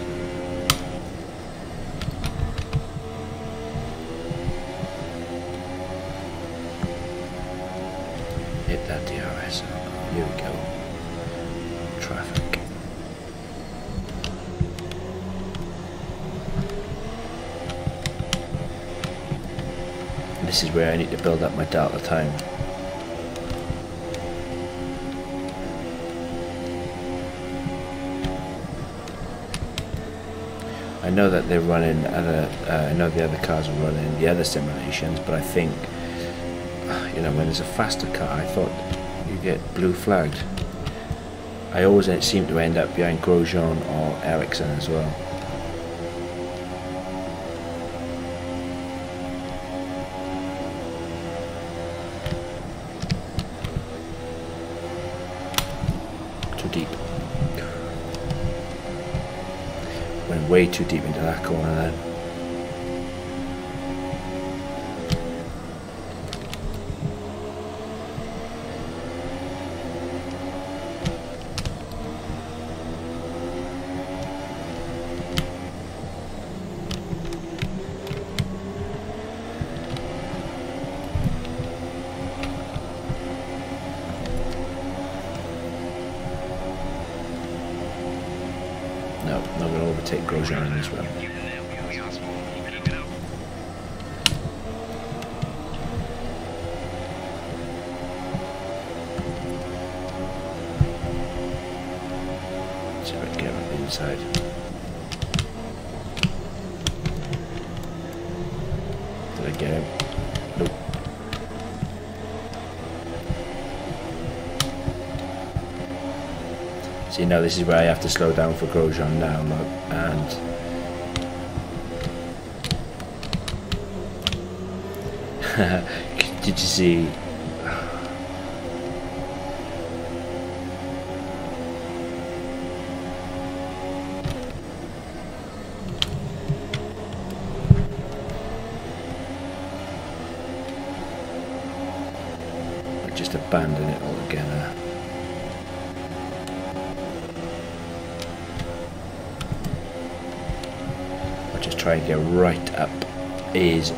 Hit that DRS. Here we go. Traffic. This is where I need to build up my delta time. I know that they're running other, I know the other cars are running the other simulations, but I think, you know, when there's a faster car, I thought you get blue flagged. I always seem to end up behind Grosjean or Ericsson as well. Too deep. Went way too deep into that corner then. No, not going to overtake Grosjean in this one. See if I can get him on the inside. Did I get him? Nope. See, now this is where I have to slow down for Grosjean now, look, and did you see? just abandon it altogether. I'll just try and get right up his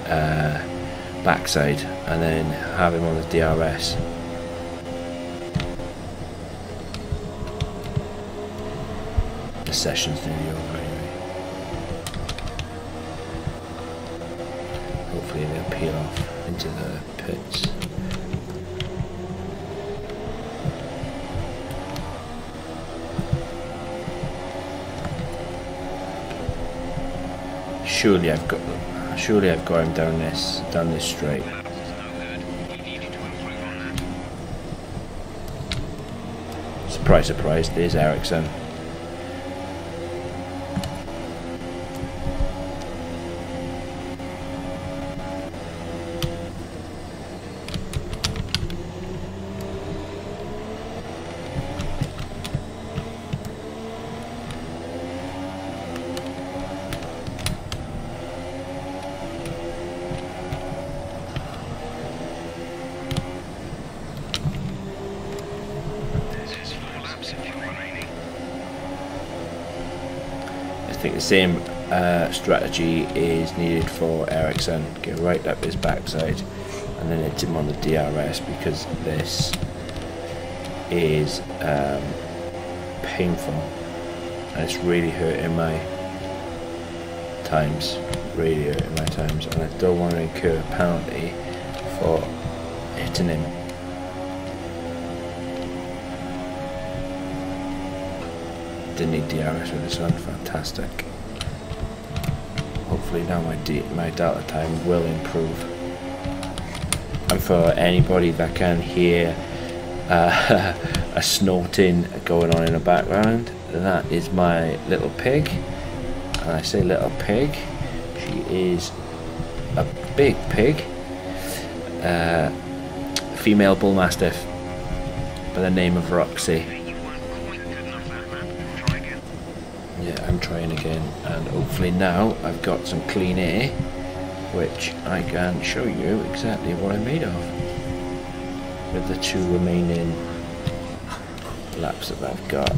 backside and then have him on the DRS. The session's nearly over anyway. Hopefully they'll peel off into the pits. Surely I've got him down this straight. Surprise, surprise, there's Ericsson. I think the same strategy is needed for Ericsson. Get right up his backside and then hit him on the DRS, because this is painful and it's really hurting my times. Really hurting my times, and I don't want to incur a penalty for hitting him. Didn't need DRS with this one. Fantastic. Hopefully now my delta time will improve. And for anybody that can hear a snorting going on in the background, that is my little pig. And I say little pig, she is a big pig, female bull mastiff by the name of Roxy. Yeah, I'm trying again, and hopefully now I've got some clean air, which I can show you exactly what I'm made of with the 2 remaining laps that I've got.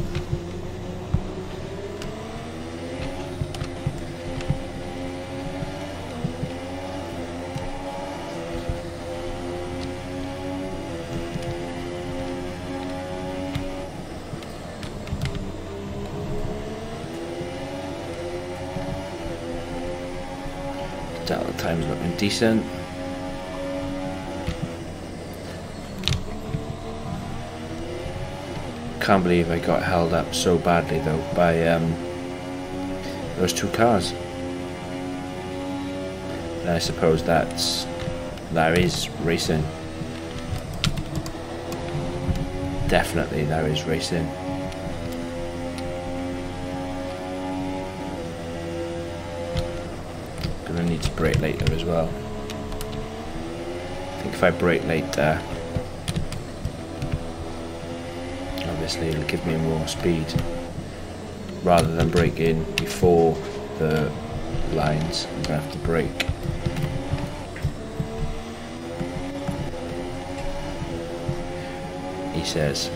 Delta time's looking decent. Can't believe I got held up so badly though by those 2 cars. And I suppose that is racing. Definitely that is racing. I need to brake later as well. I think if I brake later, obviously it'll give me more speed rather than braking before the lines. I'm gonna have to brake. He says.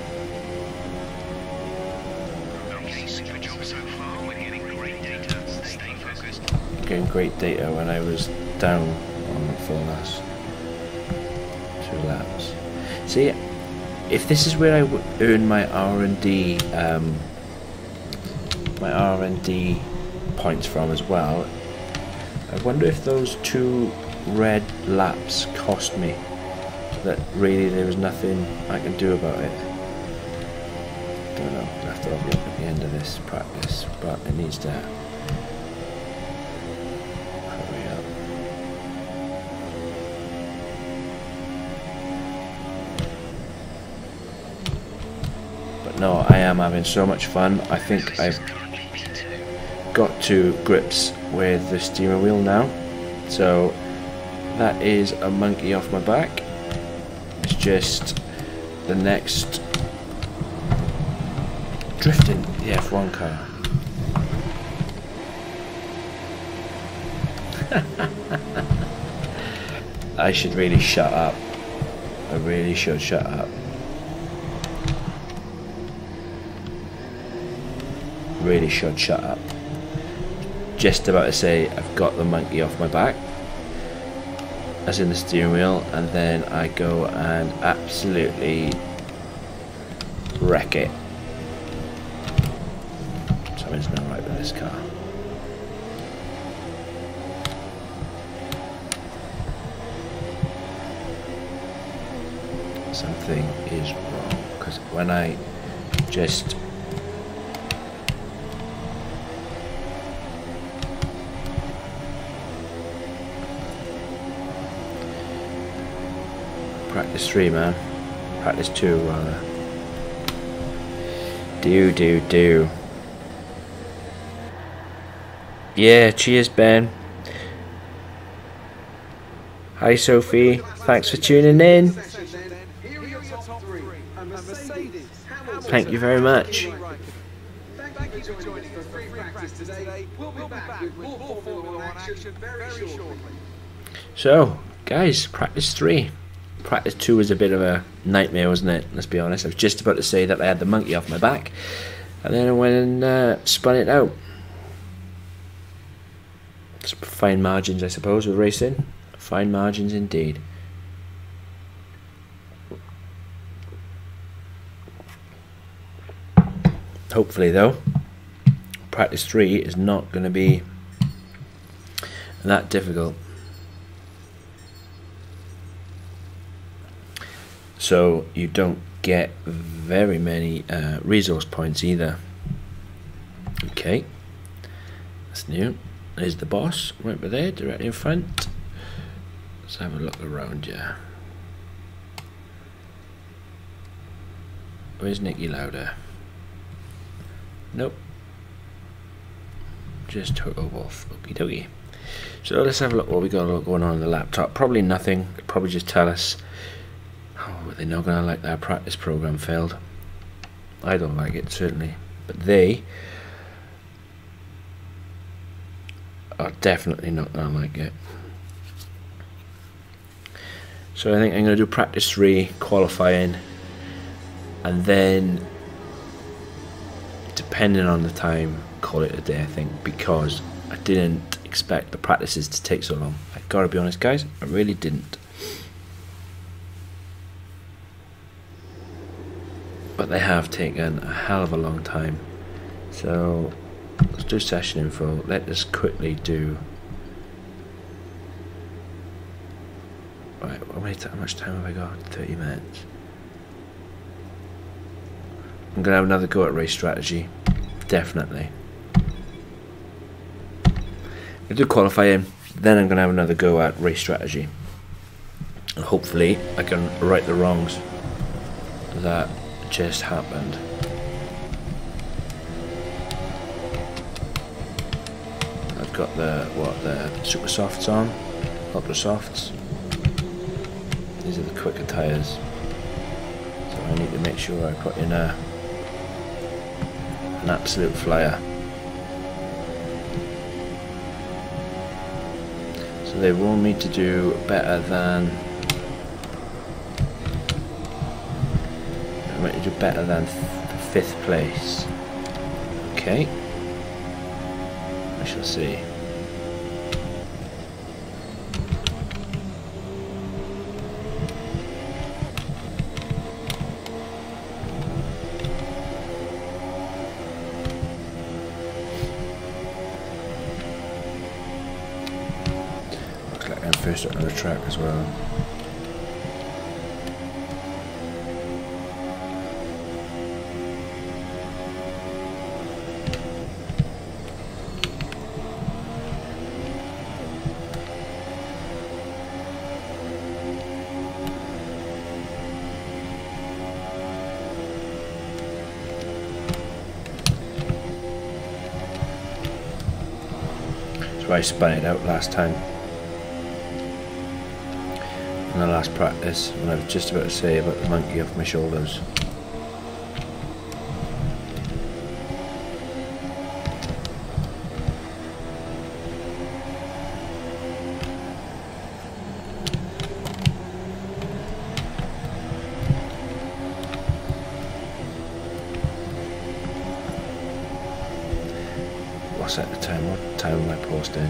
Getting great data when I was down on for the last 2 laps. See, if this is where I earn my R&D points from as well, I wonder if those 2 red laps cost me, that really there was nothing I can do about it. Don't know, I'll have to have a look at the end of this practice, but it needs to hurry up. But no, I am having so much fun. I think I've got to grips with the steering wheel now, so that is a monkey off my back. It's just the next drifting the F1 car. I should really shut up. I really should shut up. Really should shut up. Just about to say I've got the monkey off my back, as in the steering wheel, and then I go and absolutely wreck it. Something's not right with this car. Something is wrong, because when I just practice 3, man. Practice 2, rather. Do. Yeah, cheers, Ben. Hi, Sophie. Thanks for tuning in. Here are your top 3. A Mercedes, Hamilton, Thank you very much. Thank you for joining us for free practice today. We'll be back with more Formula 1 action very shortly. So, guys, practice 3. Practice 2 was a bit of a nightmare, wasn't it? Let's be honest. I was just about to say that I had the monkey off my back, and then I went and spun it out. Some fine margins, I suppose, with racing. Fine margins indeed. Hopefully, though, practice 3 is not going to be that difficult. So you don't get very many resource points either. Okay, that's new. There's the boss right over there, directly in front. Let's have a look around here. Where's Niki Lauda? Nope. Just Toto Wolff. Okie dokie. So let's have a look what we got going on the laptop. Probably nothing. Could probably just tell us. Oh, they're not going to like that practice program failed. I don't like it, certainly. But they are definitely not going to like it. So I think I'm going to do practice 3, qualifying, and then, depending on the time, call it a day, I think, because I didn't expect the practices to take so long. I gotta be honest, guys, I really didn't. But they have taken a hell of a long time. So let's do session info. Let us quickly do. Right, how much time have I got? 30 minutes. I'm gonna have another go at race strategy. Definitely. I do qualifying, then I'm gonna have another go at race strategy. And hopefully I can right the wrongs that just happened. I've got the super softs on, ultra softs. These are the quicker tyres, so I need to make sure I put in an absolute flyer. So they want me to do better than. I'm going to do better than 5th place. Okay. I shall see. Looks like I'm first on the track as well. I spun it out last time in the last practice when I was just about to say about the monkey off my shoulders. exhaust in.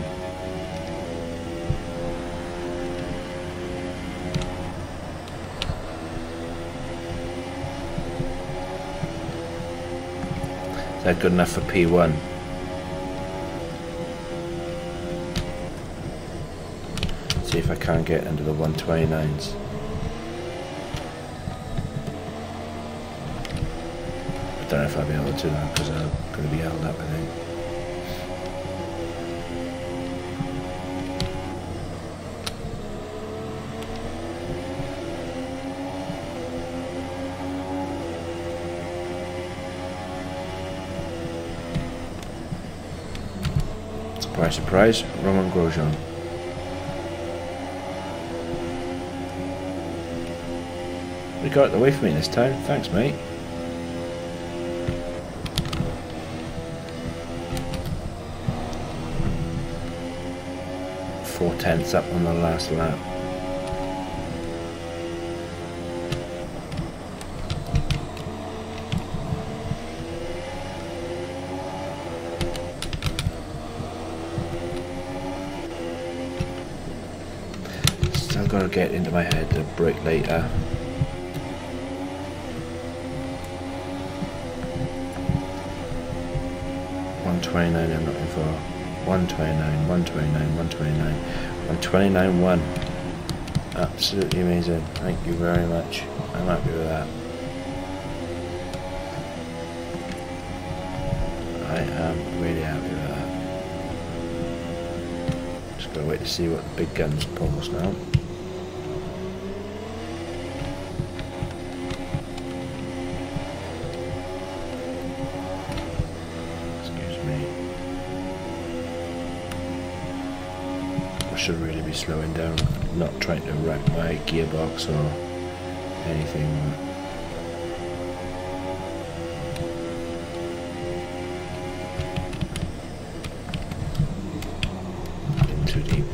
Is that good enough for P1? See if I can't get into the 129s. I don't know if I'll be able to now because I'm going to be held up, I think. Surprise, surprise, Romain Grosjean. You got it away from me this time. Thanks, mate. Four tenths up on the last lap. Still got to get into my head to brake later. 129 I'm looking for. 129, 129, 129, 129, 1. Absolutely amazing. Thank you very much. I'm happy with that. I am really happy with that. Just gotta wait to see what the big guns pulls now. Should really be slowing down, not trying to wreck my gearbox or anything. In too deep.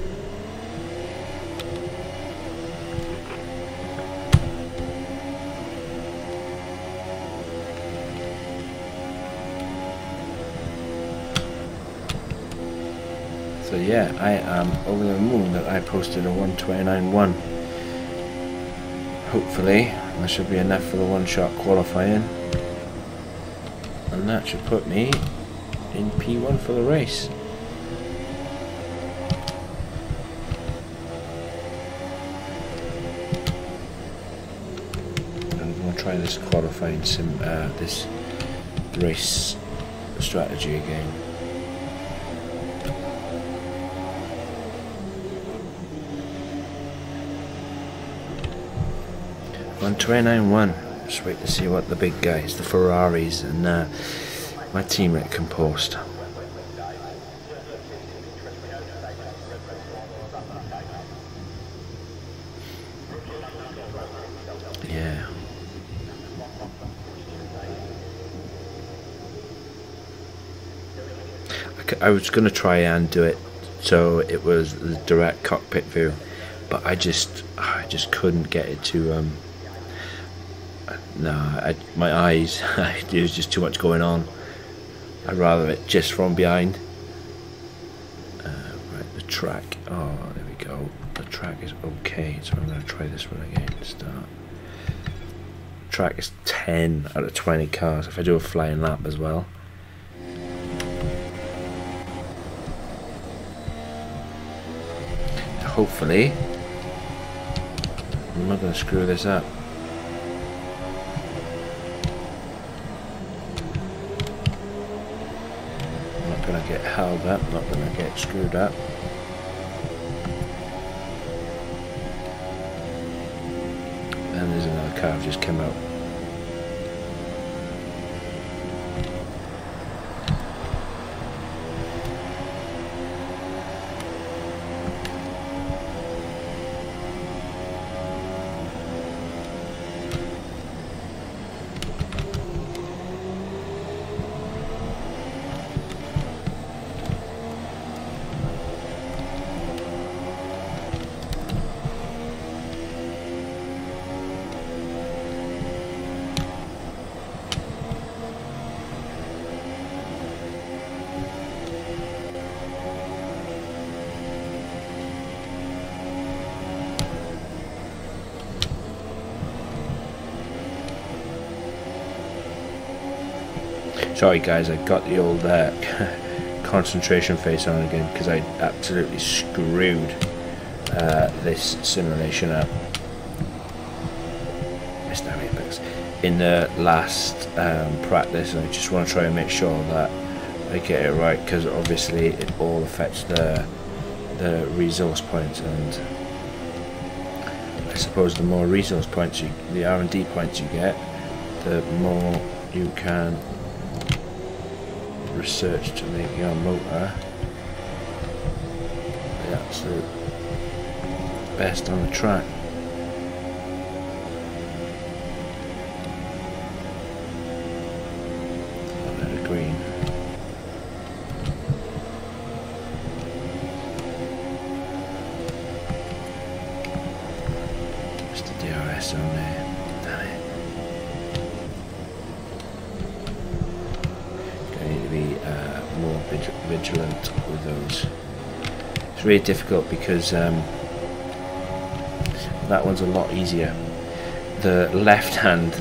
So yeah, I am over the moon that I posted a 129.1. Hopefully, that should be enough for the one-shot qualifying. And that should put me in P1 for the race. I'm going to try this qualifying this race strategy again. 129.1. Just wait to see what the big guys, the Ferraris and my teammate can post. Yeah. I was going to try and do it so it was the direct cockpit view, but I just couldn't get it to no, my eyes, there was just too much going on. I'd rather it just from behind. Right, the track, oh, there we go. The track is okay, so I'm going to try this one again to start. Track is 10 out of 20 cars, if I do a flying lap as well. Hopefully, I'm not going to screw this up. Going to get held up, not going to get screwed up. And there's another car just come out. Sorry guys, I got the old concentration face on again because I absolutely screwed this simulation up. Missed out Apex in the last practice, and I just want to try and make sure that I get it right, because obviously it all affects the resource points, and I suppose the more resource points the R&D points you get, the more you can research to make your motor the absolute best on the track. A bit of green. Just the DRS on there. Damn it. Going to need to be more vigilant with those. It's really difficult because that one's a lot easier. The left hand,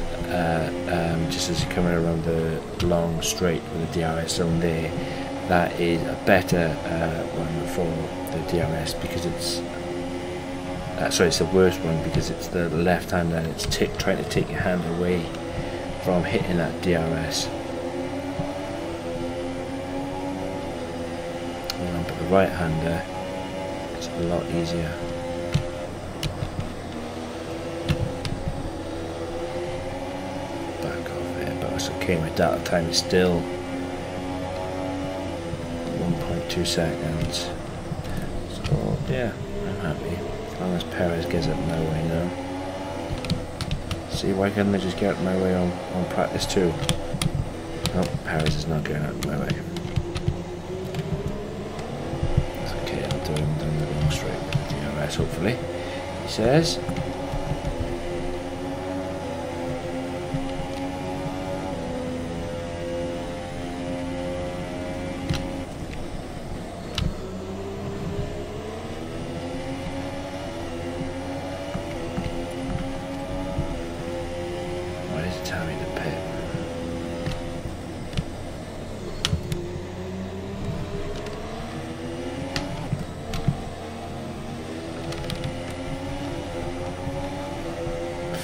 just as you're coming around the long straight with the DRS zone there, that is a better one for the DRS because it's sorry, it's the worst one because it's the left hand and it's trying to take your hand away from hitting that DRS. But the right hander is a lot easier. Back off it, but it's okay. My data time is still 1.2 seconds. So yeah, I'm happy. As long as Perez gets up my way now. See, why couldn't they just get up my way on practice 2? Nope, Perez is not going up my way. It's okay, I'll do him down the long straight with the DRS, hopefully. He says.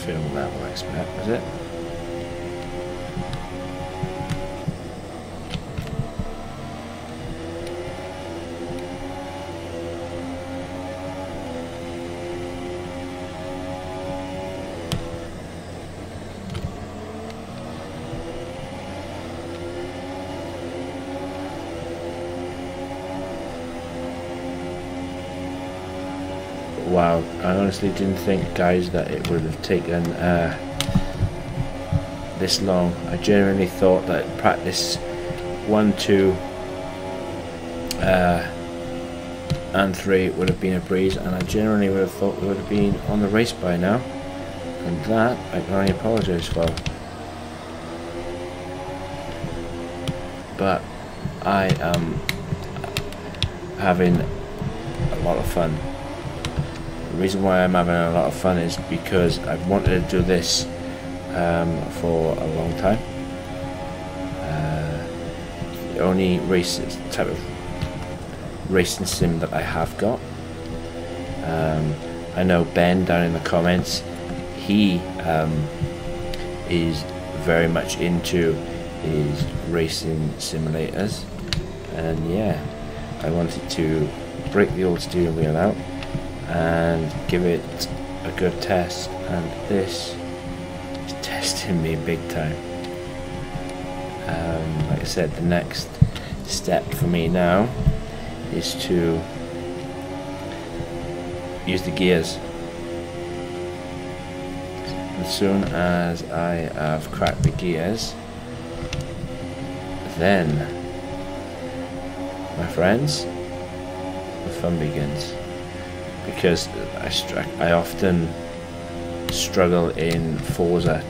Film level, I expect, is it? Wow, I honestly didn't think, guys, that it would have taken this long. I genuinely thought that practice 1, 2 and 3 would have been a breeze, and I genuinely would have thought we would have been on the race by now, and that I can only apologise for. But I am having a lot of fun. The reason why I'm having a lot of fun is because I've wanted to do this for a long time. The only type of racing sim that I have got. I know Ben down in the comments, he is very much into his racing simulators, and yeah, I wanted to break the old steering wheel out and give it a good test, and this is testing me big time. Like I said, the next step for me now is to use the gears. As soon as I have cracked the gears, then, my friends, the fun begins. Because I often struggle in Forza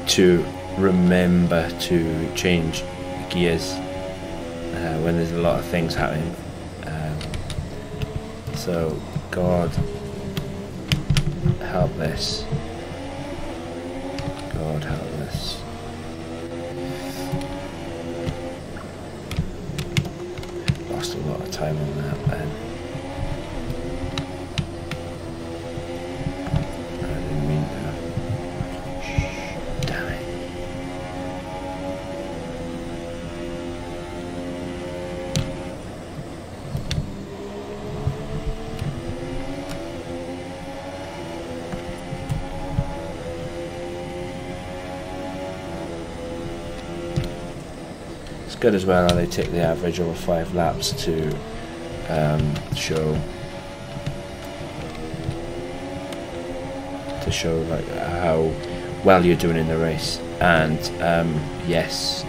to remember to change gears when there's a lot of things happening. So God help this. God Lord help us. Lost a lot of time on that then. I didn't mean to. Shh, damn it. It's good as well how they take the average over 5 laps to show like how well you're doing in the race. And yes,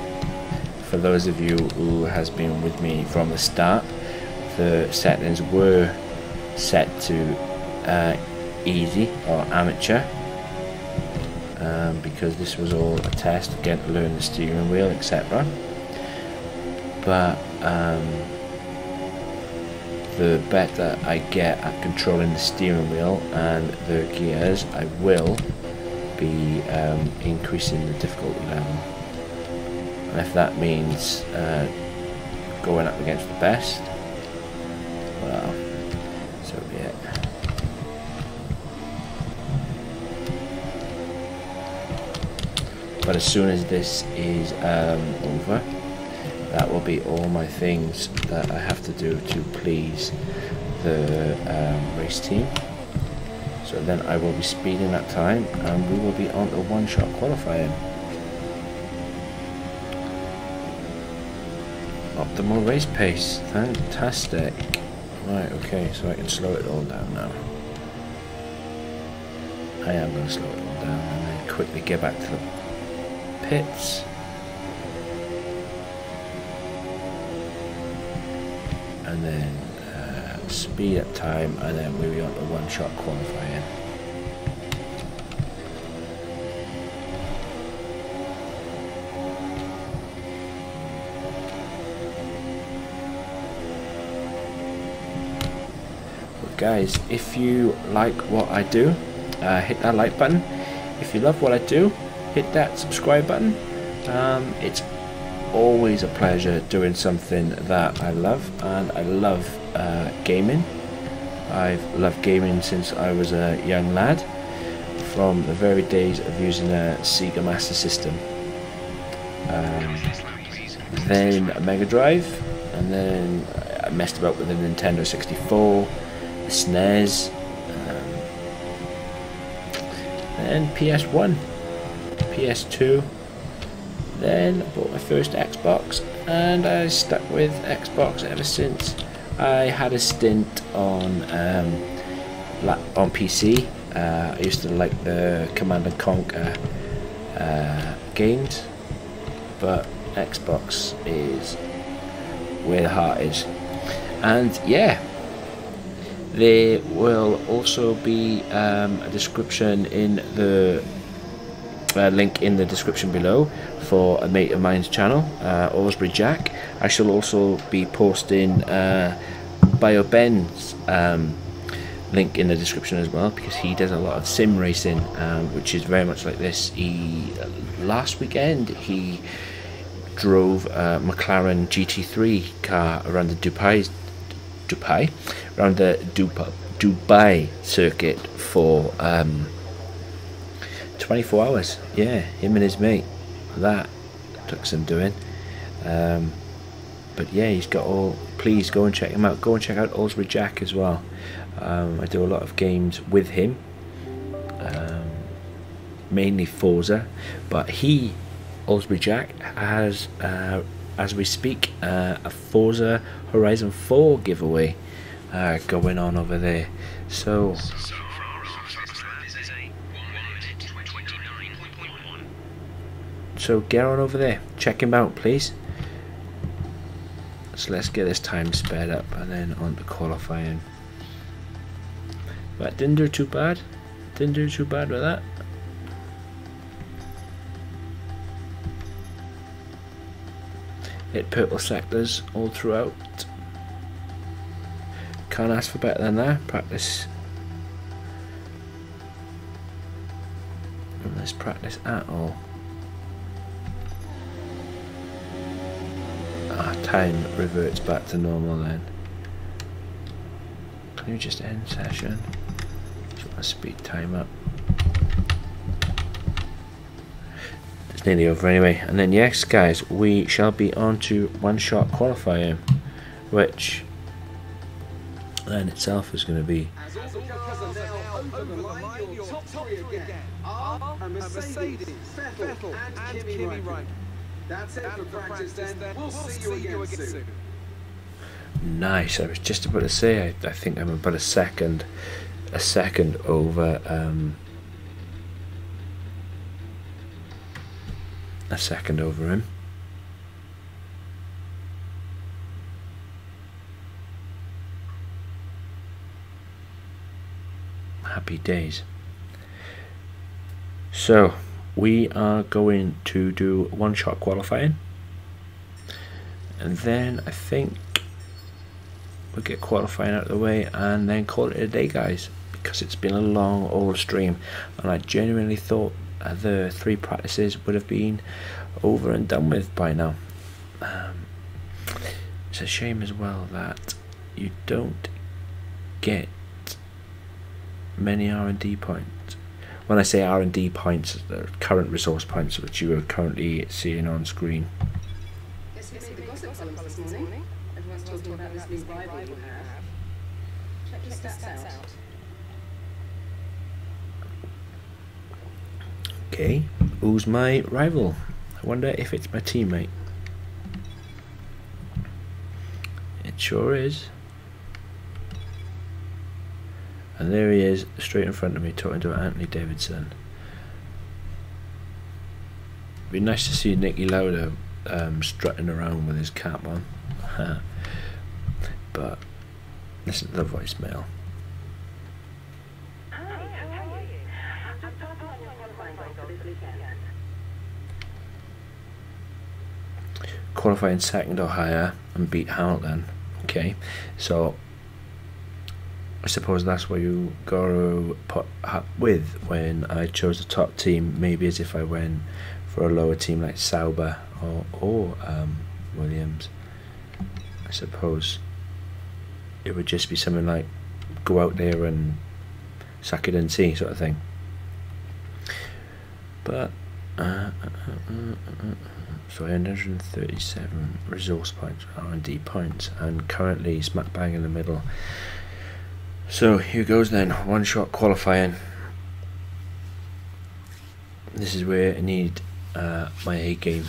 for those of you who has been with me from the start, the settings were set to easy or amateur, because this was all a test to get to learn the steering wheel, etc. But the better I get at controlling the steering wheel and the gears, I will be increasing the difficulty level. And if that means going up against the best, well, so be it. But as soon as this is over, that will be all my things that I have to do to please the race team. So then I will be speeding that time and we will be on to one-shot qualifying. Optimal race pace, fantastic. Right, okay, so I can slow it all down now. I am going to slow it all down and then quickly get back to the pits. And then speed up time, and then we'll be on to one-shot qualifying. But guys, if you like what I do, hit that like button. If you love what I do, hit that subscribe button. It's always a pleasure doing something that I love, and I love gaming. I've loved gaming since I was a young lad, from the very days of using a Sega Master System, then a Mega Drive, and then I messed about with the Nintendo 64, the SNES, then PS1, PS2. Then I bought my first Xbox, and I stuck with Xbox ever since. I had a stint on PC. I used to like the Command & Conquer games, but Xbox is where the heart is. And yeah, there will also be a description in the link in the description below for a mate of mine's channel, Aylesbury Jack. I shall also be posting BioBen's link in the description as well, because he does a lot of sim racing, which is very much like this. Last weekend he drove a McLaren GT3 car around the Dubai circuit for 24 hours. Yeah, him and his mate. That took some doing. But yeah, he's got all. Please go and check him out. Go and check out Aylesbury Jack as well. I do a lot of games with him, mainly Forza. But he, Aylesbury Jack, has, as we speak, a Forza Horizon 4 giveaway going on over there. So get on over there, check him out, please. So let's get this time sped up and then on to qualifying. But didn't do too bad. Didn't do too bad with that. Hit purple sectors all throughout. Can't ask for better than that. Practice. And this practice at all. Time reverts back to normal then. Can you just end session? Just want to speed time up. It's nearly over anyway. And then yes guys, we shall be on to one-shot qualifying, which in itself is going to be As all the cars are now over the line, your top three again are a Mercedes, Vettel and Kimi Räikkönen. That's it for practice then. We'll see you again soon. nice. I was just about to say I think I'm about a second over him. Happy days. So we are going to do one-shot qualifying, and then I think we'll get qualifying out of the way and then call it a day, guys, because it's been a long old stream and I genuinely thought the 3 practices would have been over and done with by now. It's a shame as well that you don't get many R&D points. When I say R&D points, the current resource points which you are currently seeing on screen. Guess who made the gossip columns this morning? Everyone's talking about this new rival you have. Check your stats out. Okay, who's my rival? I wonder if it's my teammate. It sure is. And there he is, straight in front of me, talking to Anthony Davidson. It'd be nice to see Nicky Lauda strutting around with his cap on. But listen to the voicemail. Hi, how are you? I'm just passing on your qualifying goal for this weekend. Qualifying second or higher and beat Hamilton. Okay, so I suppose that's what you got to put up with when I chose the top team. Maybe as if I went for a lower team like Sauber or Williams. I suppose it would just be something like go out there and suck it and see sort of thing. But so 137 resource points, R&D points, and currently smack bang in the middle. So here goes then, one-shot qualifying. This is where I need my A game,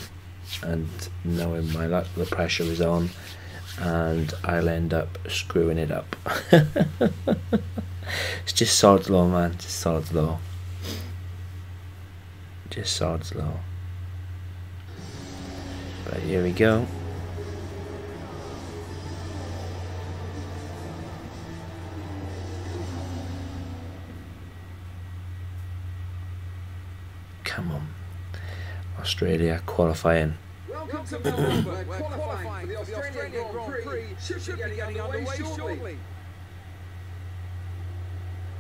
and knowing my luck, the pressure is on, and I'll end up screwing it up. It's just sod's law, man. Just sod's law. Just sod's law. But here we go. Come on. Australia qualifying. Welcome to Melbourne, where qualifying for the Australian Grand Prix should be getting underway shortly.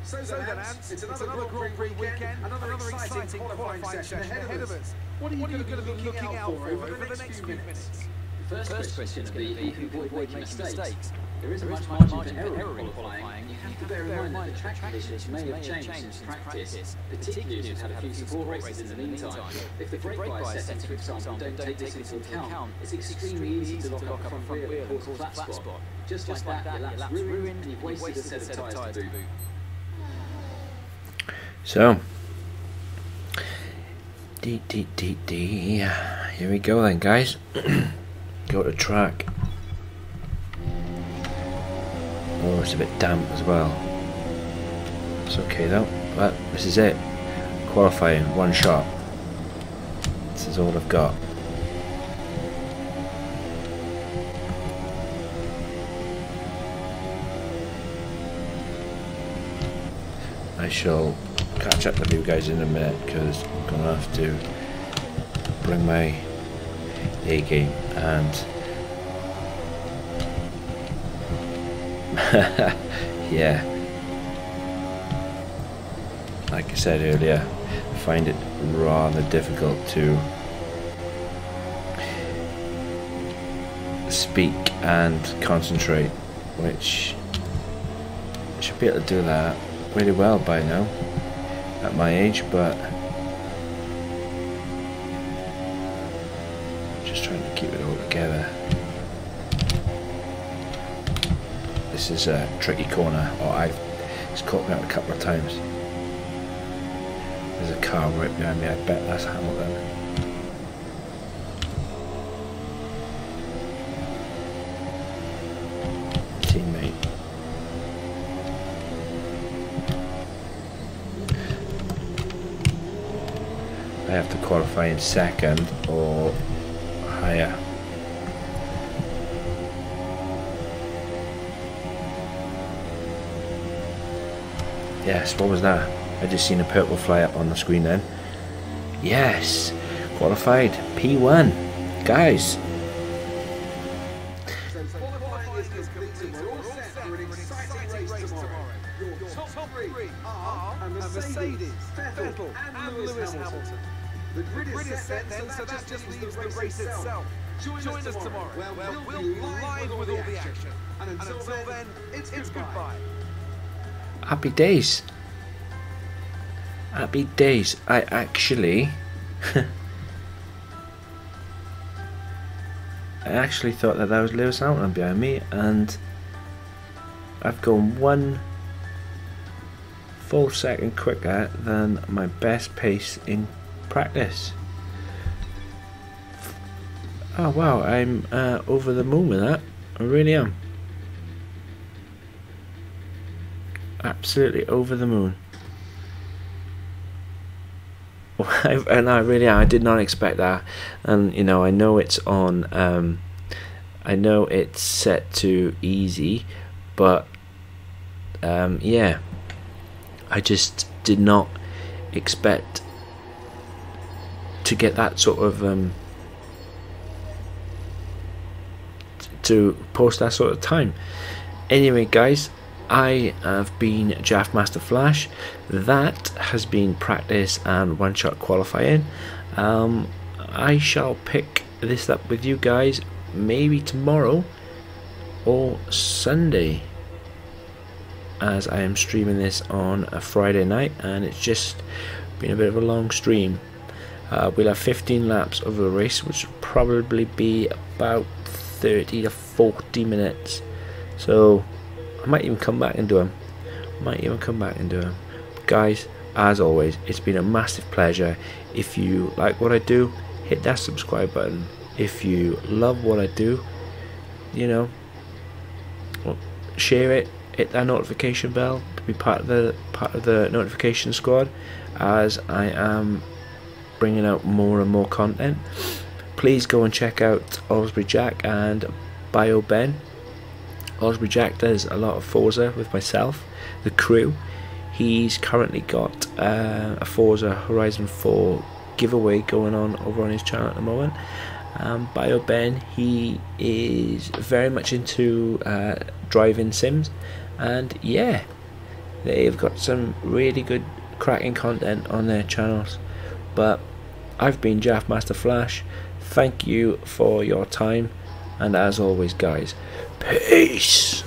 So then, Ants, it's another Grand Prix weekend, another exciting qualifying session ahead of us. What are you going to be looking out for over the next few minutes? The first question is going to be who can avoid making mistakes. There isn't much margin for error in qualifying, and you have to bear in mind that the track conditions may have changed since practice, particularly as you've had a few support races in the meantime. If the brake bias settings, for example, don't take this into account, it's extremely easy to lock up a front wheel and cause a flat spot. Just like that, your lap's ruined, and you've wasted a set of tyres to boot. So, here we go then, guys. Go to track. Oh, it's a bit damp as well. It's okay though. But this is it. Qualifying, one shot. This is all I've got. I shall catch up with you guys in a minute because I'm gonna have to bring my A game and yeah, like I said earlier, I find it rather difficult to speak and concentrate, which I should be able to do that really well by now at my age, but just trying to keep it all together. This is a tricky corner, it's caught me out a couple of times. There's a car right behind me, I bet that's Hamilton. Teammate. I have to qualify in second or higher. Yes, what was that? I just seen a purple fly up on the screen then. Yes, qualified P1, guys. So qualifying is complete, we're all set for an exciting race tomorrow. Your top three are a Mercedes, Vettel and Lewis Hamilton. The grid is set then, so that just leaves the race itself. Join us tomorrow, where we'll be live with all the action. And until then, it's goodbye. Happy days. Happy days. I actually thought that was Lewis Hamilton behind me, and I've gone 1 full second quicker than my best pace in practice. Oh wow, I'm over the moon with that. I really am. Absolutely over the moon. And I really am. I did not expect that. And you know, I know it's on I know it's set to easy, but yeah, I just did not expect to get that sort of to post that sort of time. Anyway guys, I have been Jaffmaster Flash. That has been practice and one-shot qualifying. I shall pick this up with you guys maybe tomorrow or Sunday, as I am streaming this on a Friday night and it's just been a bit of a long stream. We'll have 15 laps of the race, which will probably be about 30 to 40 minutes. So I might even come back and do them. Guys, as always, it's been a massive pleasure. If you like what I do, hit that subscribe button. If you love what I do, you know, well, share it, hit that notification bell to be part of the notification squad, as I am bringing out more and more content. Please go and check out Osbury Jack and Bio Ben. Osbury Jack does a lot of Forza with myself, the crew. He's currently got a Forza Horizon 4 giveaway going on over on his channel at the moment. Bio Ben, he is very much into driving sims, and yeah, they've got some really good cracking content on their channels. But I've been Jaffmaster Flash. Thank you for your time, and as always guys, peace.